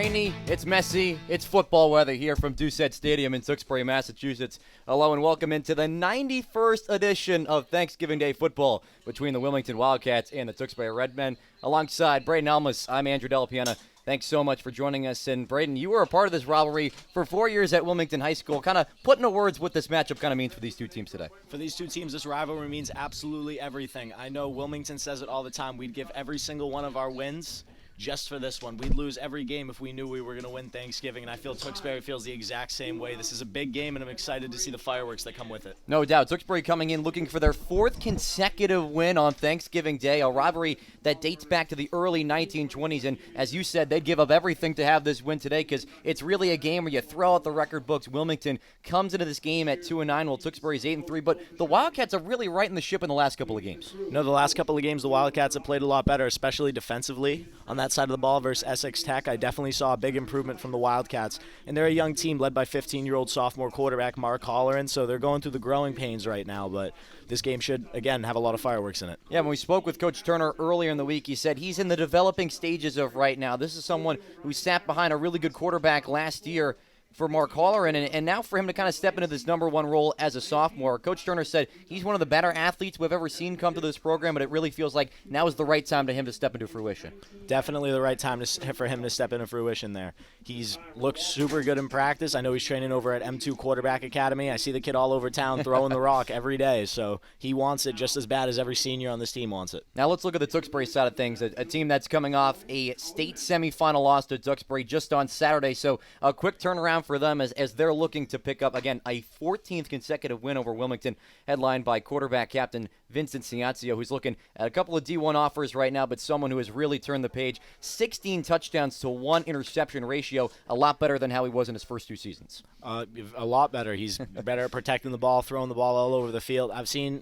rainy, it's messy, it's football weather here from Doucette Stadium in Tewksbury, Massachusetts. Hello and welcome into the 91st edition of Thanksgiving Day football between the Wilmington Wildcats and the Tewksbury Redmen. Alongside Braden Elmas, I'm Andrew Delapiana. Thanks so much for joining us. And Braden, you were a part of this rivalry for 4 years at Wilmington High School. Kind of put into words what this matchup kind of means for these two teams today. For these two teams, this rivalry means absolutely everything. I know Wilmington says it all the time. We'd give every single one of our wins just for this one. We'd lose every game if we knew we were going to win Thanksgiving, and I feel Tewksbury feels the exact same way. This is a big game, and I'm excited to see the fireworks that come with it. No doubt. Tewksbury coming in looking for their fourth consecutive win on Thanksgiving Day, a rivalry that dates back to the early 1920s, and as you said, they'd give up everything to have this win today because it's really a game where you throw out the record books. Wilmington comes into this game at 2-9, while Tewksbury's 8-3, but the Wildcats are really righting the ship in the last couple of games. No, the last couple of games, the Wildcats have played a lot better, especially defensively. On that side of the ball versus Essex Tech, I definitely saw a big improvement from the Wildcats. And they're a young team led by 15-year-old sophomore quarterback Mark Holleran, so they're going through the growing pains right now. But this game should, again, have a lot of fireworks in it. Yeah, when we spoke with Coach Turner earlier in the week, he said he's in the developing stages of right now. This is someone who sat behind a really good quarterback last year for Mark Holleran, and now for him to kind of step into this number one role as a sophomore. Coach Turner said he's one of the better athletes we've ever seen come to this program, but it really feels like now is the right time to him to step into fruition. Definitely the right time for him to step into fruition there. He's looked super good in practice. I know he's training over at M2 Quarterback Academy. I see the kid all over town throwing the rock every day, so he wants it just as bad as every senior on this team wants it. Now let's look at the Tewksbury side of things, a team that's coming off a state semifinal loss to Tewksbury just on Saturday, so a quick turnaround for them as they're looking to pick up, again, a 14th consecutive win over Wilmington, headlined by quarterback captain Vincent Ciancio, who's looking at a couple of D1 offers right now, but someone who has really turned the page. 16 touchdowns to 1 interception ratio, a lot better than how he was in his first 2 seasons. A lot better. He's better at protecting the ball, throwing the ball all over the field. I've seen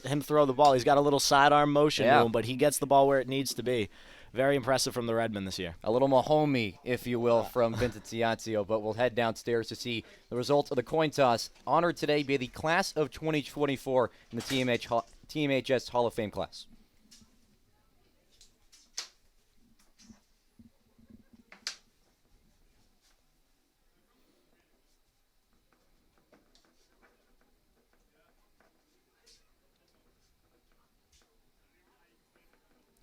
him throw the ball. He's got a little sidearm motion to him, but he gets the ball where it needs to be. Very impressive from the Redmen this year. A little Mahomey, if you will, from Vincent Ciancio, but we'll head downstairs to see the results of the coin toss. Honored today by the class of 2024 in the TMHS Hall of Fame class.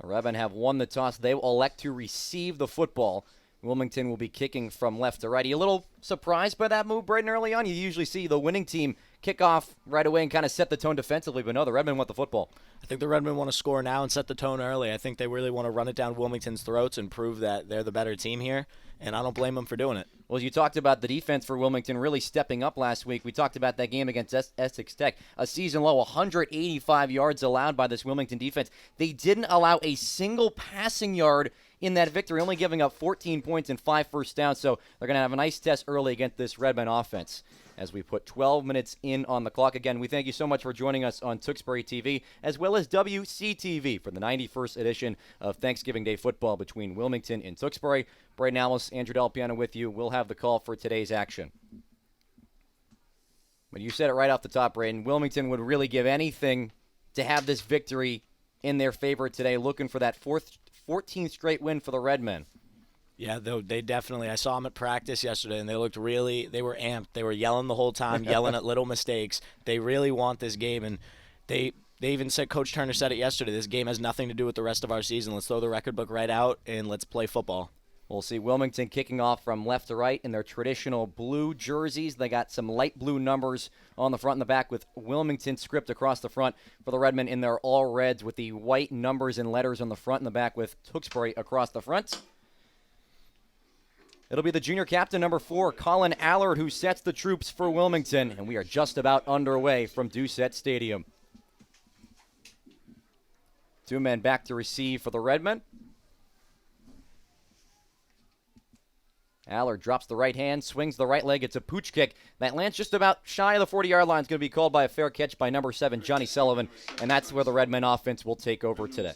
The Redmen have won the toss. They will elect to receive the football. Wilmington will be kicking from left to right. Are you a little surprised by that move, Braden, early on? You usually see the winning team kick off right away and kind of set the tone defensively, but no, the Redmen want the football. I think the Redmen want to score now and set the tone early. I think they really want to run it down Wilmington's throats and prove that they're the better team here, and I don't blame them for doing it. Well, you talked about the defense for Wilmington really stepping up last week. We talked about that game against Essex Tech. A season-low 185 yards allowed by this Wilmington defense. They didn't allow a single passing yard in that victory, only giving up 14 points and 5 first downs, so they're going to have a nice test early against this Redmen offense as we put 12 minutes in on the clock. Again, we thank you so much for joining us on Tewksbury TV as well as WCTV for the 91st edition of Thanksgiving Day football between Wilmington and Tewksbury. Braden Elmas, Andrew Delapiana with you. We'll have the call for today's action. But you said it right off the top, Braden. Wilmington would really give anything to have this victory in their favor today, looking for that 14th straight win for the Redmen. Yeah, they definitely. I saw them at practice yesterday, and they were amped. They were yelling the whole time, yelling at little mistakes. They really want this game, and they even said, Coach Turner said it yesterday, this game has nothing to do with the rest of our season. Let's throw the record book right out, and let's play football. We'll see Wilmington kicking off from left to right in their traditional blue jerseys. They got some light blue numbers on the front and the back with Wilmington script across the front for the Redmen in their all reds with the white numbers and letters on the front and the back with Tewksbury across the front. It'll be the junior captain, number 4, Colin Allard, who sets the troops for Wilmington, and we are just about underway from Doucette Stadium. 2 men back to receive for the Redmen. Allard drops the right hand, swings the right leg. It's a pooch kick that lands just about shy of the 40-yard line. It's going to be called by a fair catch by number 7, Johnny Sullivan, and that's where the Redmen offense will take over today.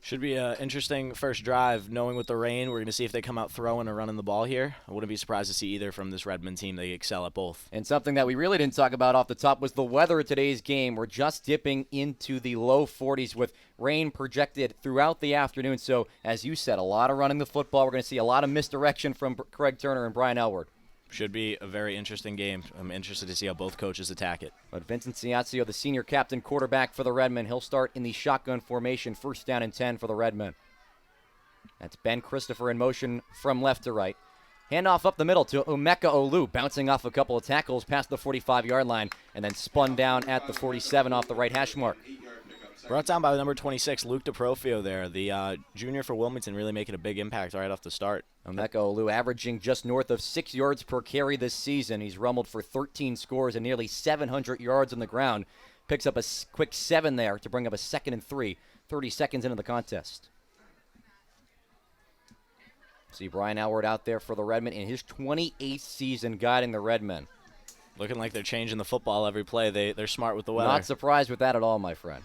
Should be an interesting first drive. Knowing with the rain, we're going to see if they come out throwing or running the ball here. I wouldn't be surprised to see either from this Redmond team. They excel at both. And something that we really didn't talk about off the top was the weather of today's game. We're just dipping into the low 40s with rain projected throughout the afternoon. So, as you said, a lot of running the football. We're going to see a lot of misdirection from Craig Turner and Brian Elward. Should be a very interesting game. I'm interested to see how both coaches attack it. But Vincent Ciazio, the senior captain quarterback for the Redmen, he'll start in the shotgun formation, 1st down and 10 for the Redmen. That's Ben Christopher in motion from left to right. Handoff up the middle to Umeka Olu, bouncing off a couple of tackles past the 45-yard line, and then spun down at the 47 off the right hash mark. Brought down by number 26, Luke DeProfio there. The junior for Wilmington really making a big impact right off the start. Umeka Olu averaging just north of 6 yards per carry this season. He's rumbled for 13 scores and nearly 700 yards on the ground. Picks up a quick 7 there to bring up a 2nd and 3, 30 seconds into the contest. See Brian Elward out there for the Redmen in his 28th season guiding the Redmen. Looking like they're changing the football every play. They're smart with the weather. Not surprised with that at all, my friend.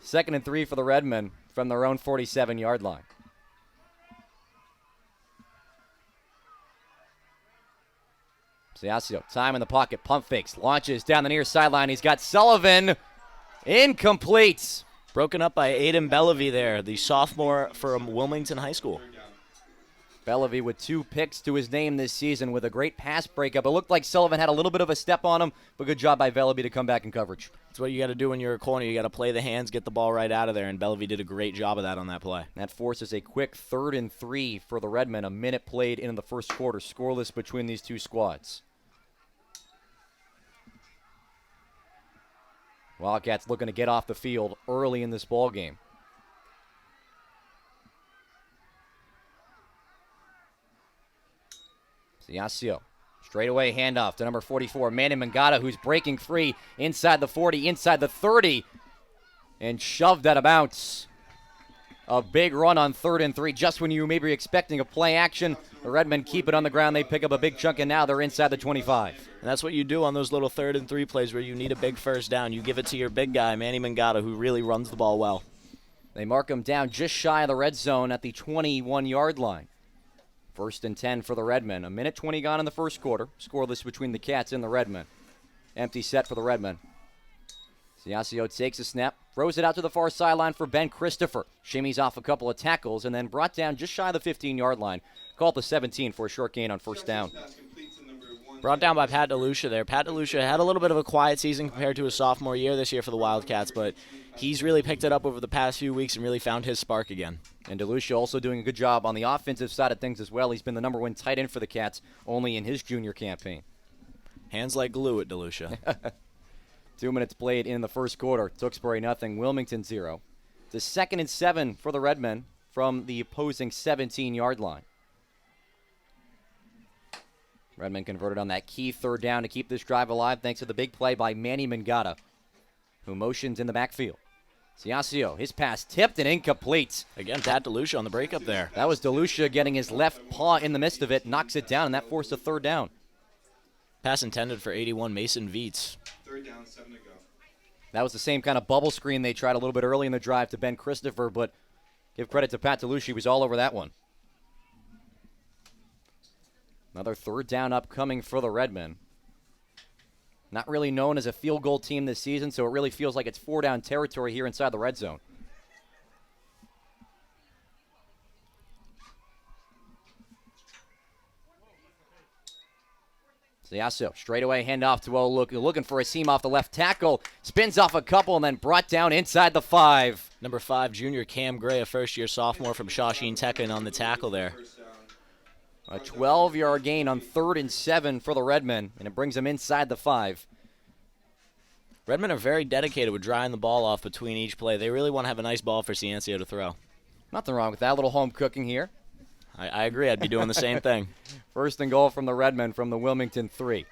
2nd and 3 for the Redmen from their own 47-yard line. Ciazio, time in the pocket, pump fakes, launches down the near sideline. He's got Sullivan, incomplete. Broken up by Aiden Bellevue there, the sophomore from Wilmington High School. Bellevue with 2 picks to his name this season with a great pass breakup. It looked like Sullivan had a little bit of a step on him, but good job by Bellevue to come back in coverage. That's what you got to do when you're a corner. You got to play the hands, get the ball right out of there, and Bellevue did a great job of that on that play. That forces a quick 3rd and 3 for the Redmen. A minute played in the first quarter, scoreless between these two squads. Wildcats looking to get off the field early in this ball game. Ciazio, straightaway handoff to number 44, Manny Mangata, who's breaking free inside the 40, inside the 30, and shoved out of bounds. A big run on 3rd and 3, just when you may be expecting a play action. The Redmen keep it on the ground. They pick up a big chunk, and now they're inside the 25. And that's what you do on those little 3rd and 3 plays where you need a big first down. You give it to your big guy, Manny Mangata, who really runs the ball well. They mark him down just shy of the red zone at the 21-yard line. 1st and 10 for the Redmen. A minute 20 gone in the first quarter. Scoreless between the Cats and the Redmen. Empty set for the Redmen. Ciazio takes a snap, throws it out to the far sideline for Ben Christopher. Shimmies off a couple of tackles and then brought down just shy of the 15-yard line. Called the 17 for a short gain on 1st down. Brought down by Pat DeLucia there. Pat DeLucia had a little bit of a quiet season compared to his sophomore year this year for the Wildcats, but he's really picked it up over the past few weeks and really found his spark again. And DeLucia also doing a good job on the offensive side of things as well. He's been the number 1 tight end for the Cats only in his junior campaign. Hands like glue at DeLucia. 2 minutes played in the first quarter. Tewksbury nothing, Wilmington 0. The 2nd and 7 for the Redmen from the opposing 17-yard line. Redmen converted on that key 3rd down to keep this drive alive thanks to the big play by Manny Mangata, who motions in the backfield. Ciazio, his pass tipped and incomplete. Again, Pat DeLucia on the breakup there. That was DeLucia getting his left paw in the midst of it, knocks it down, and that forced a 3rd down. Pass intended for 81, Mason Viets. 3rd down, 7 to go. That was the same kind of bubble screen they tried a little bit early in the drive to Ben Christopher, but give credit to Pat DeLucia, he was all over that one. Another 3rd down upcoming for the Redmen. Not really known as a field goal team this season, so it really feels like it's 4-down territory here inside the red zone. Ciazio, straightaway handoff to Olu, looking for a seam off the left tackle. Spins off a couple and then brought down inside the 5. Number 5, junior Cam Gray, a first-year sophomore from Shawsheen Tekken on the tackle there. A 12-yard gain on 3rd and 7 for the Redmen, and it brings them inside the 5. Redmen are very dedicated with drying the ball off between each play. They really want to have a nice ball for Ciancio to throw. Nothing wrong with that. A little home cooking here. I agree. I'd be doing the same thing. 1st and goal from the Redmen from the Wilmington 3.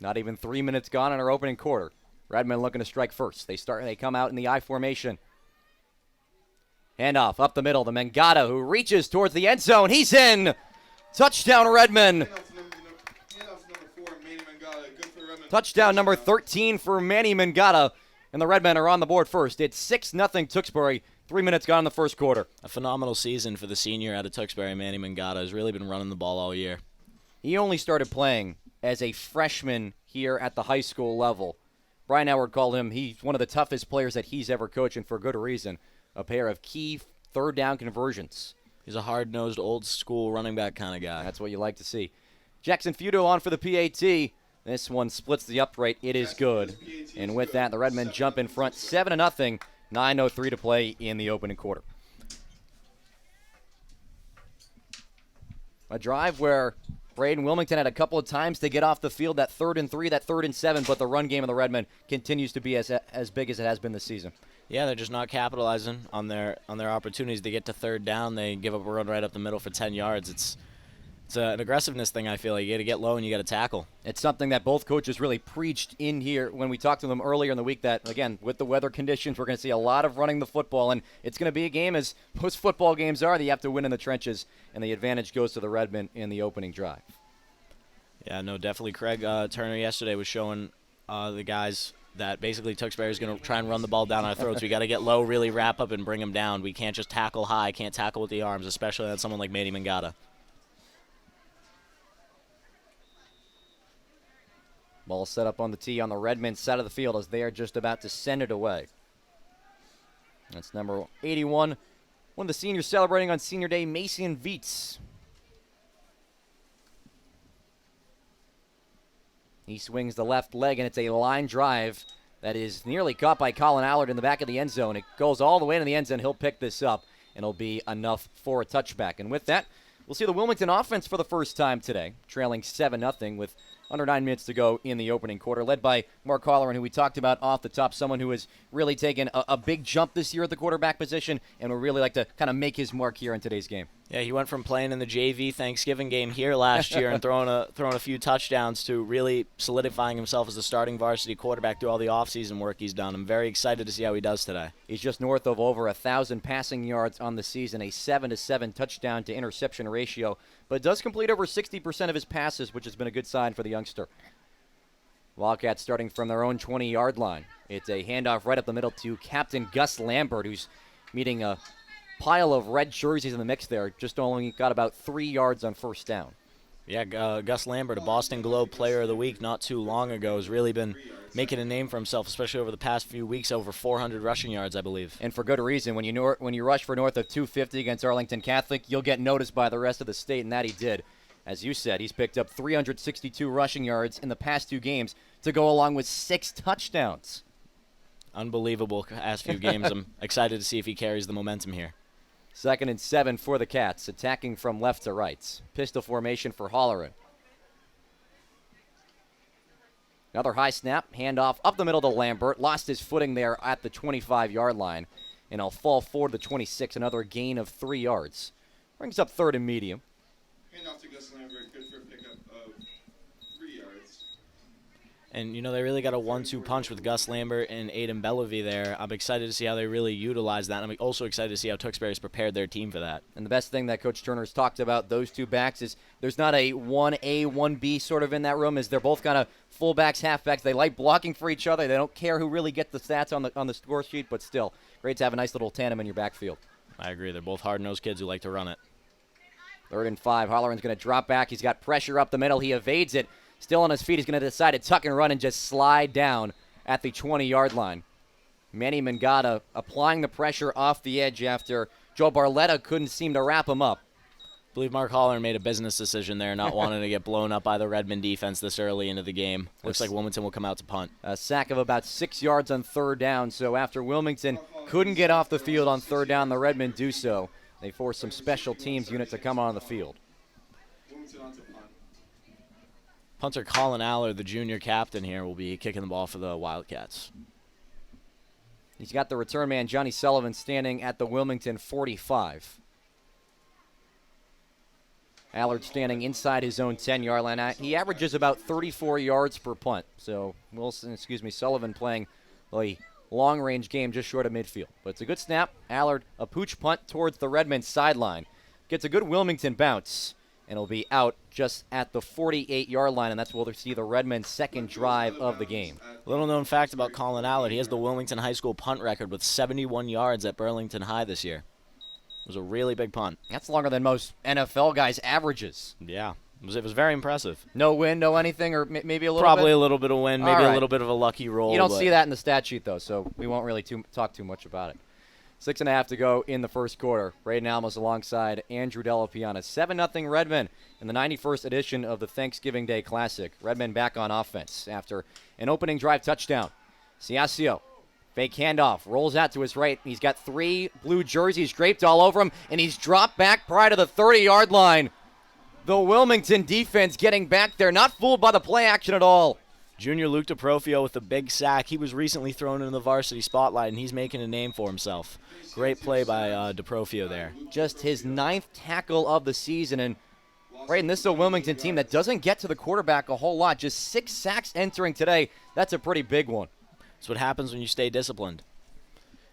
Not even 3 minutes gone in our opening quarter. Redmen looking to strike first. They come out in the I formation. Handoff up the middle. The Mangata who reaches towards the end zone. He's in. Touchdown, Redmen. Touchdown number 13 for Manny Mangata. And the Redmen are on the board first. It's 6-0 Tewksbury. 3 minutes gone in the first quarter. A phenomenal season for the senior out of Tewksbury, Manny Mangata. Has really been running the ball all year. He only started playing as a freshman here at the high school level. Brian Howard called him, he's one of the toughest players that he's ever coached, and for good reason. A pair of key third down conversions. He's a hard-nosed, old-school running back kind of guy. That's what you like to see. Jackson Feudo on for the PAT. This one splits the upright. It is good. And with that, the Redmen jump in front 7-0. 9:03 to play in the opening quarter. A drive where Braden Wilmington had a couple of times to get off the field, that 3rd and 3, that 3rd and 7, but the run game of the Redmen continues to be as big as it has been this season. Yeah, they're just not capitalizing on their opportunities to get to third down. They give up a run right up the middle for 10 yards. It's an aggressiveness thing, I feel like. You got to get low and you got to tackle. It's something that both coaches really preached in here when we talked to them earlier in the week that, again, with the weather conditions, we're going to see a lot of running the football, and it's going to be a game, as most football games are, that you have to win in the trenches, and the advantage goes to the Redmen in the opening drive. Yeah, no, definitely. Craig Turner yesterday was showing the guys that basically Tewksbury is going to try and run the ball down our throats. We got to get low, really wrap up, and bring them down. We can't just tackle high, can't tackle with the arms, especially on someone like Manny Mangata. Ball set up on the tee on the Redmen side of the field as they are just about to send it away. That's number 81. One of the seniors celebrating on Senior Day, Mason Viets. He swings the left leg, and it's a line drive that is nearly caught by Colin Allard in the back of the end zone. It goes all the way into the end zone. He'll pick this up, and it'll be enough for a touchback. And with that, we'll see the Wilmington offense for the first time today, trailing 7-0 with under 9 minutes to go in the opening quarter, led by Mark Holleran, who we talked about off the top, someone who has really taken a big jump this year at the quarterback position and would really like to kind of make his mark here in today's game. Yeah, he went from playing in the JV Thanksgiving game here last year and throwing a few touchdowns to really solidifying himself as the starting varsity quarterback through all the offseason work he's done. I'm very excited to see how he does today. He's just north of over 1,000 passing yards on the season, a 7-7 touchdown to interception ratio, but does complete over 60% of his passes, which has been a good sign for the youngster. Wildcats starting from their own 20-yard line. It's a handoff right up the middle to Captain Gus Lambert, who's meeting a pile of red jerseys in the mix there. Just only got about 3 yards on first down. Yeah, Gus Lambert, a Boston Globe Player of the Week not too long ago, has really been making a name for himself, especially over the past few weeks, over 400 rushing yards, I believe. And for good reason. When you rush for north of 250 against Arlington Catholic, you'll get noticed by the rest of the state, and that he did. As you said, he's picked up 362 rushing yards in the past 2 games to go along with 6 touchdowns. Unbelievable past few games. I'm excited to see if he carries the momentum here. 2nd and 7 for the Cats, attacking from left to right. Pistol formation for Holleran. Another high snap, handoff up the middle to Lambert. Lost his footing there at the 25-yard line, and he'll fall forward to 26, another gain of 3 yards. Brings up 3rd and medium. Handoff to Gus Lambert, good for a pickup of 3 yards. And, they really got a 1-2 punch with Gus Lambert and Aiden Bellavy there. I'm excited to see how they really utilize that. I'm also excited to see how Tewksbury's prepared their team for that. And the best thing that Coach Turner's talked about those 2 backs is there's not a 1A, 1B sort of in that room, as they're both kind of fullbacks, halfbacks. They like blocking for each other. They don't care who really gets the stats on the score sheet, but still, great to have a nice little tandem in your backfield. I agree. They're both hard-nosed kids who like to run it. 3rd and 5. Holleran's going to drop back. He's got pressure up the middle. He evades it. Still on his feet. He's going to decide to tuck and run and just slide down at the 20-yard line. Manny Mangata applying the pressure off the edge after Joe Barletta couldn't seem to wrap him up. I believe Mark Holleran made a business decision there, not wanting to get blown up by the Redmond defense this early into the game. Looks like Wilmington will come out to punt. A sack of about 6 yards on 3rd down. So after Wilmington couldn't get off the field on 3rd down, the Redmen do so. They force some special teams unit to come on the field. Punter Colin Allard, the junior captain here, will be kicking the ball for the Wildcats. He's got the return man, Johnny Sullivan, standing at the Wilmington 45. Allard standing inside his own 10-yard line. He averages about 34 yards per punt. So Sullivan playing a long-range game just short of midfield. But it's a good snap. Allard, a pooch punt towards the Redmond sideline. Gets a good Wilmington bounce. and will be out just at the 48-yard line, and that's where we'll see the Redmen's second drive of the game. Little known fact about Colin Allard, he has the Wilmington High School punt record with 71 yards at Burlington High this year. It was a really big punt. That's longer than most NFL guys' averages. Yeah, it was very impressive. No wind, no anything, or maybe a little Probably bit? a little bit of wind, maybe a little bit of a lucky roll. You don't see that in the stat sheet, though, so we won't really talk too much about it. 6.5 to go in the first quarter. Braden Alamos alongside Andrew Delapiana. 7-0 Redmen in the 91st edition of the Thanksgiving Day Classic. Redmen back on offense after an opening drive touchdown. Ciascio, fake handoff, rolls out to his right. He's got 3 blue jerseys draped all over him, and he's dropped back prior to the 30-yard line. The Wilmington defense getting back there, not fooled by the play action at all. Junior Luke DeProfio with a big sack. He was recently thrown into the varsity spotlight, and he's making a name for himself. Great play by DeProfio there. Just his 9th tackle of the season. And Braden, this is a Wilmington team that doesn't get to the quarterback a whole lot. Just 6 sacks entering today. That's a pretty big one. That's what happens when you stay disciplined.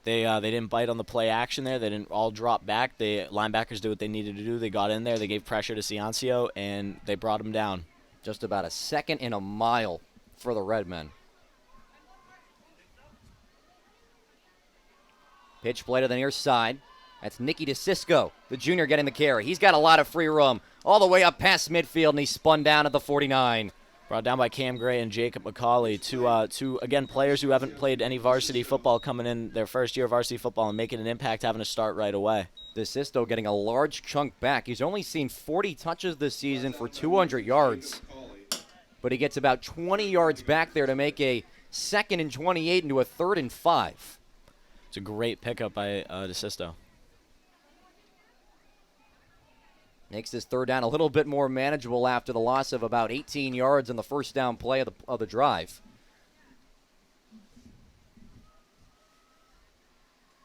They didn't bite on the play action there. They didn't all drop back. The linebackers did what they needed to do. They got in there. They gave pressure to Ciancio, and they brought him down. Just about a second and a mile for the Redmen. Pitch play to the near side. That's Nicky DeCisco, the junior, getting the carry. He's got a lot of free room all the way up past midfield, and he's spun down at the 49. Brought down by Cam Gray and Jacob McCauley, two again, players who haven't played any varsity football coming in their first year of varsity football and making an impact, having to start right away. DeCisco getting a large chunk back. He's only seen 40 touches this season for 200 yards. But he gets about 20 yards back there to make a 2nd and 28 into a 3rd and 5. It's a great pickup by DeSisto. Makes this 3rd down a little bit more manageable after the loss of about 18 yards in the first down play of the drive.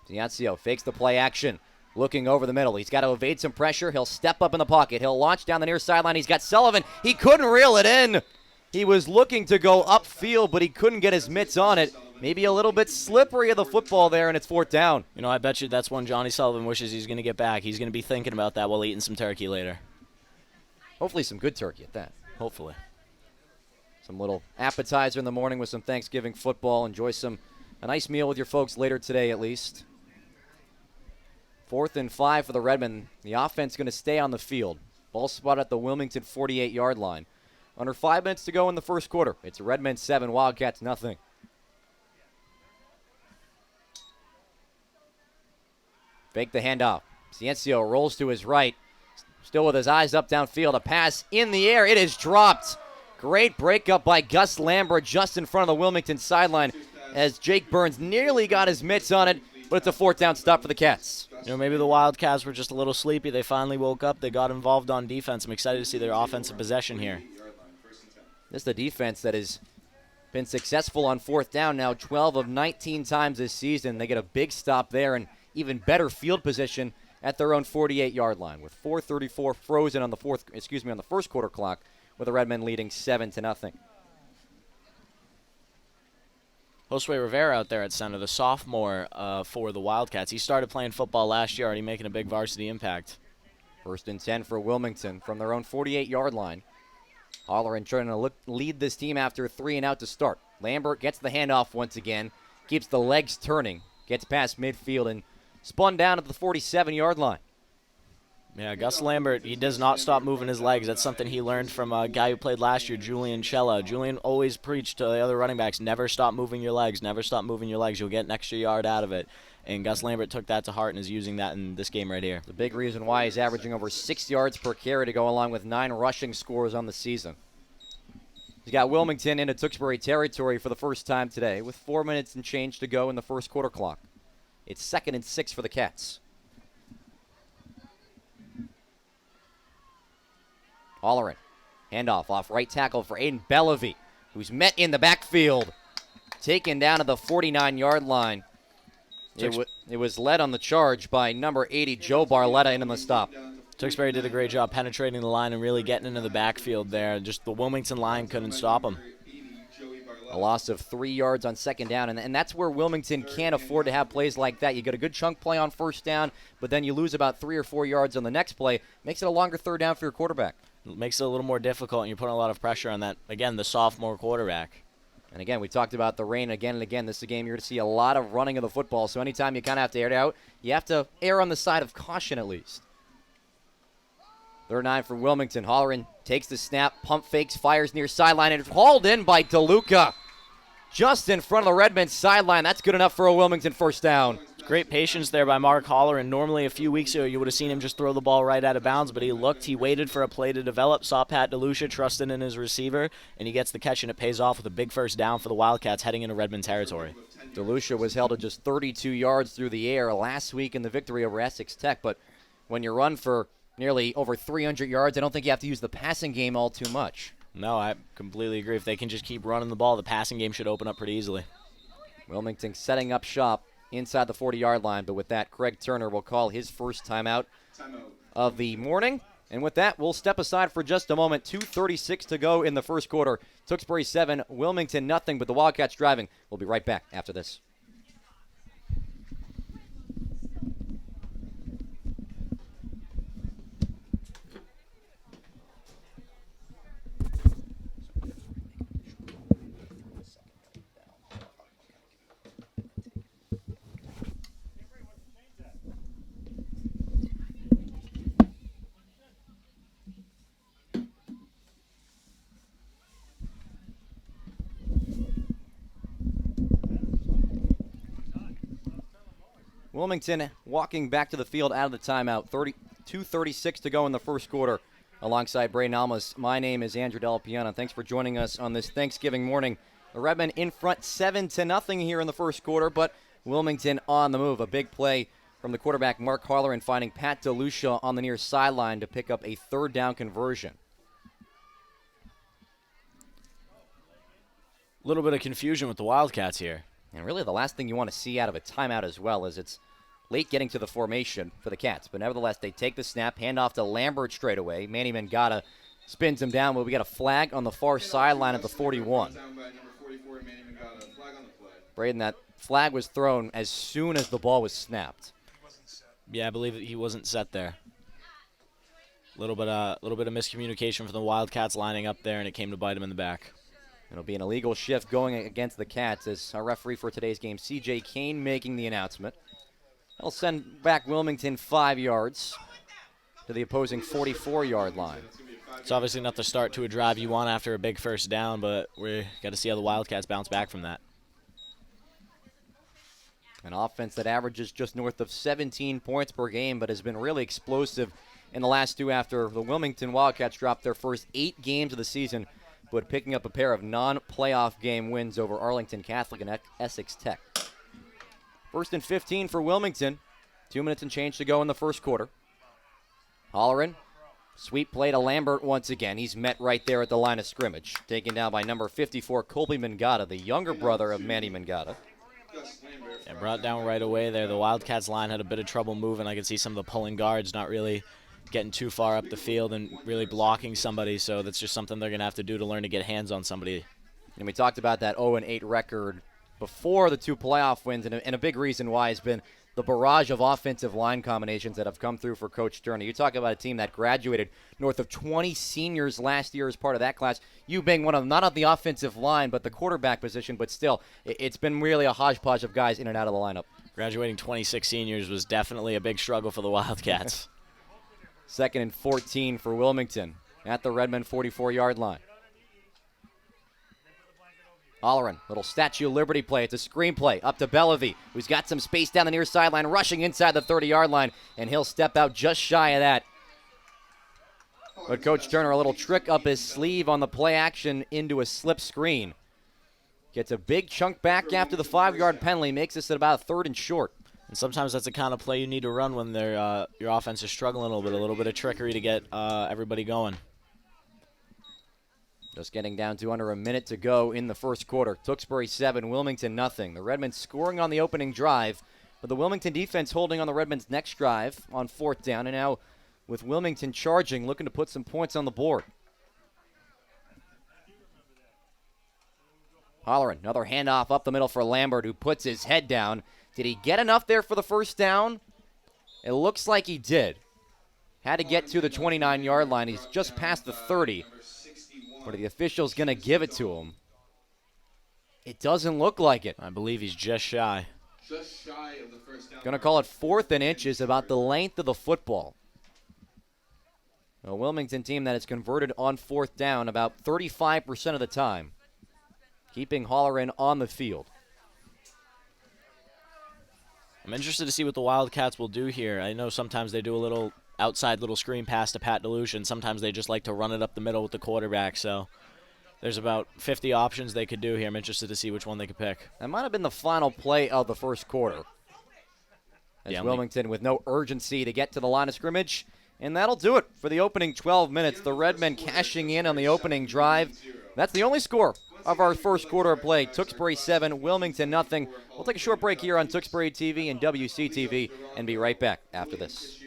Ciancio fakes the play action. Looking over the middle. He's got to evade some pressure. He'll step up in the pocket. He'll launch down the near sideline. He's got Sullivan. He couldn't reel it in. He was looking to go upfield, but he couldn't get his mitts on it. Maybe a little bit slippery of the football there, and it's 4th down. You know, I bet you that's one Johnny Sullivan wishes he's going to get back. He's going to be thinking about that while eating some turkey later. Hopefully some good turkey at that. Hopefully. Some little appetizer in the morning with some Thanksgiving football. Enjoy a nice meal with your folks later today at least. 4th and 5 for the Redmen. The offense going to stay on the field. Ball spot at the Wilmington 48-yard line. Under 5 minutes to go in the first quarter. It's Redmen 7, Wildcats nothing. Fake the handoff. Ciancio rolls to his right. Still with his eyes up downfield. A pass in the air. It is dropped. Great breakup by Gus Lambert just in front of the Wilmington sideline as Jake Burns nearly got his mitts on it, but it's a 4th down stop for the Cats. You know, maybe the Wildcats were just a little sleepy. They finally woke up. They got involved on defense. I'm excited to see their offensive possession here. This is the defense that has been successful on 4th down now 12 of 19 times this season. They get a big stop there and even better field position at their own 48-yard line with 4:34 frozen on the first quarter clock, with the Redmen leading 7-0. Josue Rivera out there at center, the sophomore for the Wildcats. He started playing football last year, already making a big varsity impact. 1st and 10 for Wilmington from their own 48-yard line. Holleran trying to lead this team after 3 and out to start. Lambert gets the handoff once again, keeps the legs turning, gets past midfield, and spun down at the 47-yard line. Yeah, Gus Lambert, he does not stop moving his legs. That's something he learned from a guy who played last year, Julian Cella. Julian always preached to the other running backs, never stop moving your legs, never stop moving your legs. You'll get an extra yard out of it. And Gus Lambert took that to heart and is using that in this game right here. The big reason why he's averaging over 6 yards per carry to go along with 9 rushing scores on the season. He's got Wilmington into Tewksbury territory for the first time today with 4 minutes and change to go in the first quarter clock. It's 2nd and 6 for the Cats. Holleran, handoff off right tackle for Aiden Bellevue, who's met in the backfield. Taken down to the 49-yard line. It was led on the charge by number 80, Joe Barletta, in on the stop. Tewksbury did a great job penetrating the line and really getting into the backfield there. Just the Wilmington line couldn't stop him. A loss of 3 yards on second down, and that's where Wilmington can't afford to have plays like that. You get a good chunk play on first down, but then you lose about 3 or 4 yards on the next play. Makes it a longer third down for your quarterback. It makes it a little more difficult, and you're putting a lot of pressure on that, again, the sophomore quarterback. And again, we talked about the rain again and again. This is a game you're going to see a lot of running of the football, so anytime you kind of have to air it out, you have to err on the side of caution at least. Third 9 for Wilmington. Holleran takes the snap, pump fakes, fires near sideline, and hauled in by DeLuca. Just in front of the Redmen sideline. That's good enough for a Wilmington first down. Great patience there by Mark Holleran. Normally a few weeks ago you would have seen him just throw the ball right out of bounds, but he looked, he waited for a play to develop, saw Pat DeLucia trusting in his receiver, and he gets the catch, and it pays off with a big first down for the Wildcats heading into Redmond territory. DeLucia was held to just 32 yards through the air last week in the victory over Essex Tech, but when you run for nearly over 300 yards, I don't think you have to use the passing game all too much. No, I completely agree. If they can just keep running the ball, the passing game should open up pretty easily. Wilmington setting up shop inside the 40-yard line, but with that, Craig Turner will call his first timeout of the morning. And with that, we'll step aside for just a moment. 2:36 to go in the first quarter. Tewksbury 7, Wilmington nothing, but the Wildcats driving. We'll be right back after this. Wilmington walking back to the field out of the timeout. 2:36 to go in the first quarter. Alongside Braden Almas, my name is Andrew Del Piano. Thanks for joining us on this Thanksgiving morning. The Redmen in front 7-0 here in the first quarter, but Wilmington on the move. A big play from the quarterback Mark Holleran finding Pat DeLucia on the near sideline to pick up a third down conversion. A little bit of confusion with the Wildcats here. And really the last thing you want to see out of a timeout as well is it's late getting to the formation for the Cats. But nevertheless, they take the snap, hand off to Lambert straight away. Manny Mangata spins him down, but we got a flag on the far sideline at the 41. Braden, that flag was thrown as soon as the ball was snapped. Yeah, I believe he wasn't set there. A little bit of miscommunication from the Wildcats lining up there, and it came to bite him in the back. It'll be an illegal shift going against the Cats as our referee for today's game, C.J. Kane, making the announcement. That'll send back Wilmington 5 yards to the opposing 44-yard line. It's obviously not the start to a drive you want after a big first down, but we got to see how the Wildcats bounce back from that. An offense that averages just north of 17 points per game, but has been really explosive in the last two after the Wilmington Wildcats dropped their first 8 games of the season, but picking up a pair of non-playoff game wins over Arlington Catholic and Essex Tech. First and 15 for Wilmington. 2 minutes and change to go in the first quarter. Holleran, sweep play to Lambert once again. He's met right there at the line of scrimmage. Taken down by number 54, Colby Mangata, the younger brother of Manny Mangata. And brought down right away there. The Wildcats line had a bit of trouble moving. I could see some of the pulling guards not really getting too far up the field and really blocking somebody, so that's just something they're going to have to do to learn to get hands on somebody. And we talked about that 0-8 record before the 2 playoff wins, and a big reason why has been the barrage of offensive line combinations that have come through for Coach Turner. You talk about a team that graduated north of 20 seniors last year as part of that class. You being one of them, not on the offensive line, but the quarterback position, but still, it's been really a hodgepodge of guys in and out of the lineup. Graduating 26 seniors was definitely a big struggle for the Wildcats. Second and 14 for Wilmington at the Redmond 44-yard line. Holleran, little Statue of Liberty play. It's a screen play up to Bellevue, who's got some space down the near sideline, rushing inside the 30-yard line, and he'll step out just shy of that. But Coach Turner, a little trick up his sleeve on the play action into a slip screen. Gets a big chunk back after the 5-yard penalty, makes this at about a 3rd and short. And sometimes that's the kind of play you need to run when your offense is struggling a little bit of trickery to get everybody going. Just getting down to under a minute to go in the first quarter. Tewksbury 7, Wilmington nothing. The Redmen scoring on the opening drive, but the Wilmington defense holding on the Redmen's next drive on 4th down, and now with Wilmington charging, looking to put some points on the board. Holleran, another handoff up the middle for Lambert, who puts his head down. Did he get enough there for the first down? It looks like he did. Had to get to the 29-yard line. He's just past the 30. But are the officials going to give it to him? It doesn't look like it. I believe he's just shy. Just shy of the first down. Going to call it 4th and inches, about the length of the football. A Wilmington team that is converted on 4th down about 35% of the time, keeping Holleran on the field. I'm interested to see what the Wildcats will do here. I know sometimes they do a little outside little screen pass to Pat Delusion. Sometimes they just like to run it up the middle with the quarterback. So there's about 50 options they could do here. I'm interested to see which one they could pick. That might have been the final play of the first quarter. As Wilmington with no urgency to get to the line of scrimmage. And that'll do it for the opening 12 minutes. The Redmen cashing in on the opening drive. That's the only score of our first quarter of play. Tewksbury 7, Wilmington nothing. We'll take a short break here on Tewksbury TV and WCTV and be right back after this.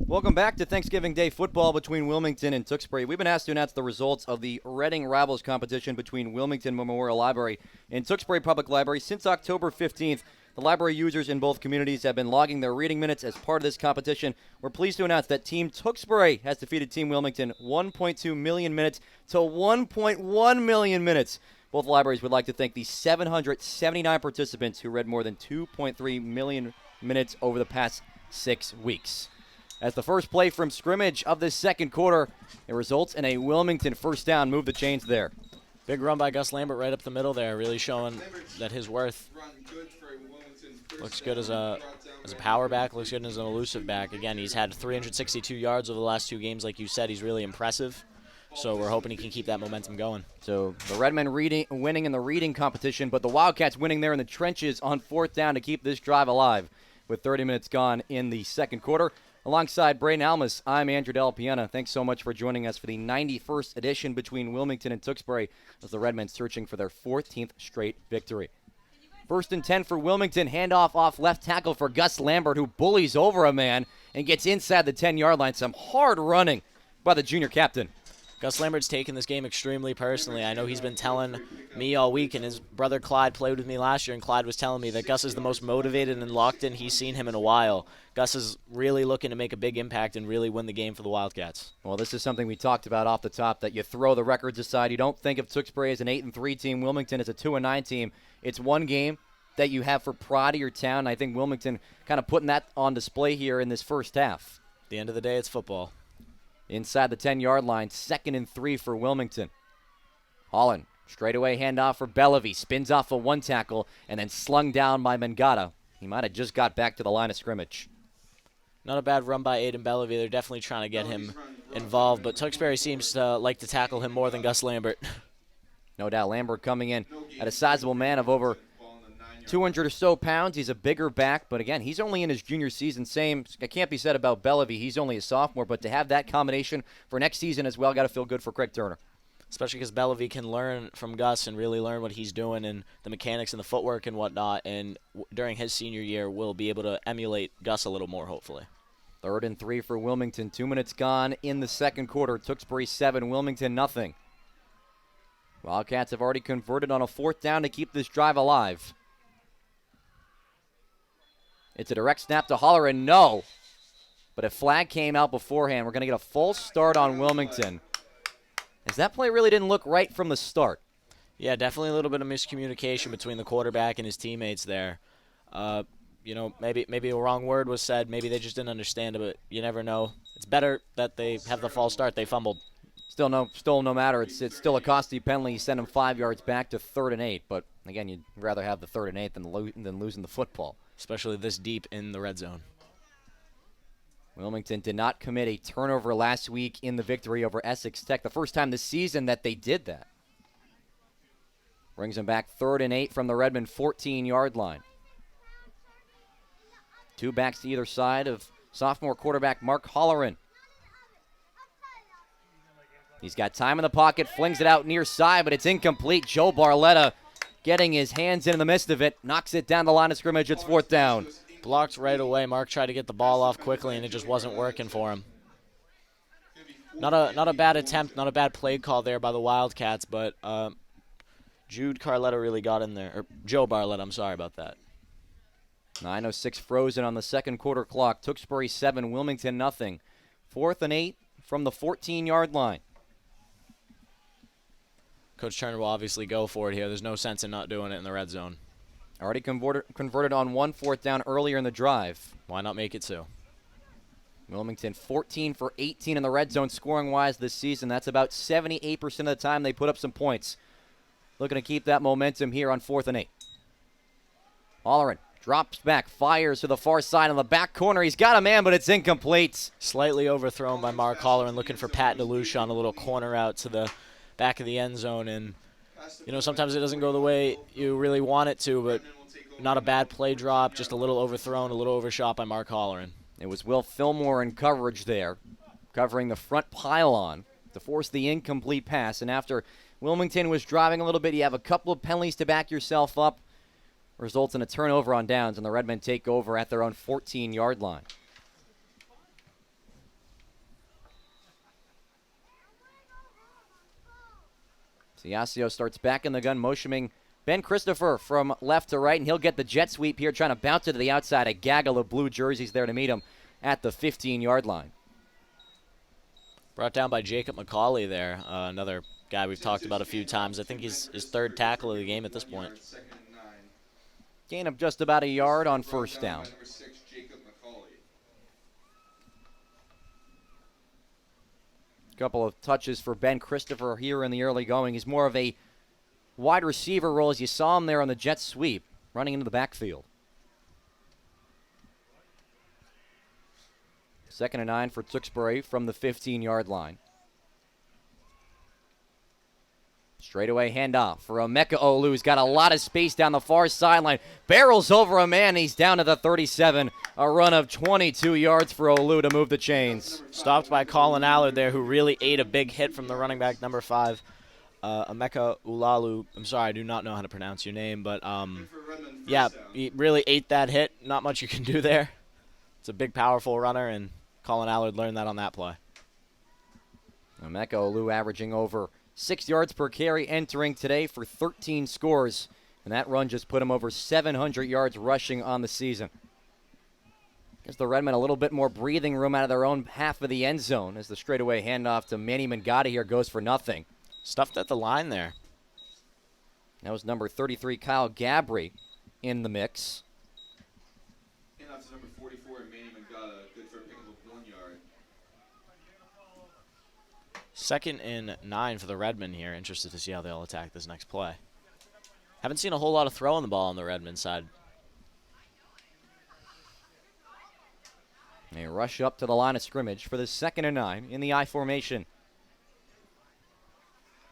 Welcome back to Thanksgiving Day football between Wilmington and Tewksbury. We've been asked to announce the results of the Reading Rivals competition between Wilmington Memorial Library and Tewksbury Public Library. Since October 15th, the library users in both communities have been logging their reading minutes as part of this competition. We're pleased to announce that Team Tewksbury has defeated Team Wilmington 1.2 million minutes to 1.1 million minutes. Both libraries would like to thank the 779 participants who read more than 2.3 million minutes over the past 6 weeks. As the first play from scrimmage of this second quarter, it results in a Wilmington first down. Move the chains there. Big run by Gus Lambert right up the middle there, really showing that his worth. Looks good as a power back, looks good as an elusive back. Again, he's had 362 yards over the last 2 games. Like you said, he's really impressive. So we're hoping he can keep that momentum going. So the Redmen winning in the reading competition, but the Wildcats winning there in the trenches on 4th down to keep this drive alive with 30 minutes gone in the second quarter. Alongside Braden Almas, I'm Andrew Della Piana. Thanks so much for joining us for the 91st edition between Wilmington and Tewksbury as the Redmen searching for their 14th straight victory. 1st and 10 for Wilmington. Handoff off left tackle for Gus Lambert, who bullies over a man and gets inside the 10-yard line. Some hard running by the junior captain. Gus Lambert's taken this game extremely personally. I know he's been telling me all week, and his brother Clyde played with me last year, and Clyde was telling me that Gus is the most motivated and locked in he's seen him in a while. Gus is really looking to make a big impact and really win the game for the Wildcats. Well, this is something we talked about off the top, that you throw the records aside. You don't think of Tewksbury as an 8-3 team, Wilmington as a 2-9 team. It's one game that you have for pride of your town. I think Wilmington kind of putting that on display here in this first half. At the end of the day, it's football. Inside the 10-yard line, 2nd and 3 for Wilmington. Holland, straightaway handoff for Bellevue. Spins off a one tackle and then slung down by Mangata. He might have just got back to the line of scrimmage. Not a bad run by Aiden Bellevue. They're definitely trying to get him involved, but Tewksbury seems to like to tackle him more than Gus Lambert. No doubt, Lambert coming in at a sizable man of over 200 or so pounds. He's a bigger back, but again, he's only in his junior season. Same, it can't be said about Bellevue. He's only a sophomore, but to have that combination for next season as well, got to feel good for Craig Turner. Especially because Bellevue can learn from Gus and really learn what he's doing and the mechanics and the footwork and whatnot, and during his senior year, will be able to emulate Gus a little more, hopefully. 3rd and 3 for Wilmington. 2 minutes gone in the second quarter. Tewksbury 7, Wilmington nothing. Wildcats have already converted on a 4th down to keep this drive alive. It's a direct snap to Holleran. No. But a flag came out beforehand. We're going to get a false start on Wilmington, as that play really didn't look right from the start. Yeah, definitely a little bit of miscommunication between the quarterback and his teammates there. Maybe a wrong word was said. Maybe they just didn't understand it, but you never know. It's better that they have the false start. They fumbled. Still no matter. It's still a costly penalty. You send them 5 yards back to 3rd and 8. But, again, you'd rather have the 3rd and 8 than losing the football. Especially this deep in the red zone. Wilmington did not commit a turnover last week in the victory over Essex Tech. The first time this season that they did that. Brings them back 3rd and 8 from the Redmond 14-yard line. 2 backs to either side of sophomore quarterback Mark Holleran. He's got time in the pocket, flings it out near side, but it's incomplete. Joe Barletta getting his hands in the midst of it, knocks it down the line of scrimmage. It's 4th down. Blocked right away. Mark tried to get the ball off quickly, and it just wasn't working for him. Not a bad attempt, not a bad play call there by the Wildcats, but Jude Carletta really got in there. Or Joe Barletta, I'm sorry about that. 9:06 frozen on the second quarter clock. Tewksbury 7, Wilmington nothing. 4th and 8 from the 14-yard line. Coach Turner will obviously go for it here. There's no sense in not doing it in the red zone. Already converted on 1 4th down earlier in the drive. Why not make it 2? Wilmington 14 for 18 in the red zone scoring-wise this season. That's about 78% of the time they put up some points. Looking to keep that momentum here on 4th and 8. Halloran drops back, fires to the far side on the back corner. He's got a man, but it's incomplete. Slightly overthrown by Mark Halloran, looking for Pat DeLucia on a little corner out to the back of the end zone. And, you know, sometimes it doesn't go the way you really want it to, but not a bad play drop, just a little overthrown, a little overshot by Mark Halloran. It was Will Fillmore in coverage there, covering the front pylon to force the incomplete pass. And after Wilmington was driving a little bit, you have a couple of penalties to back yourself up. Results in a turnover on downs, and the Redmen take over at their own 14-yard line. Ciascio starts back in the gun, motioning Ben Christopher from left to right, and he'll get the jet sweep here, trying to bounce it to the outside. A gaggle of blue jerseys there to meet him at the 15-yard line. Brought down by Jacob McCauley there, another guy we've talked about a few times. I think he's his 3rd tackle of the game at this point. Gain of just about a yard on first down. Couple of touches for Ben Christopher here in the early going. He's more of a wide receiver role, as you saw him there on the jet sweep, running into the backfield. 2nd and 9 for Tewksbury from the 15-yard line. Straightaway handoff for Emeka Olu, who's got a lot of space down the far sideline. Barrels over a man. He's down to the 37. A run of 22 yards for Olu to move the chains. Stopped by Colin Allard there, who really ate a big hit from the running back, number 5, Emeka Ulalu. I'm sorry, I do not know how to pronounce your name, but yeah, he really ate that hit. Not much you can do there. It's a big, powerful runner, and Colin Allard learned that on that play. Emeka Olu averaging over 6 yards per carry entering today for 13 scores. And that run just put him over 700 yards rushing on the season. Gives the Redmen a little bit more breathing room out of their own half of the end zone as the straightaway handoff to Manny Mangata here goes for nothing. Stuffed at the line there. That was number 33, Kyle Gabry, in the mix. Handoff to number 44, Manny Mangata, good for a pickup of 1 yard. 2nd and 9 for the Redmen here. Interested to see how they'll attack this next play. Haven't seen a whole lot of throwing the ball on the Redmen side. They rush up to the line of scrimmage for the 2nd and 9 in the I formation.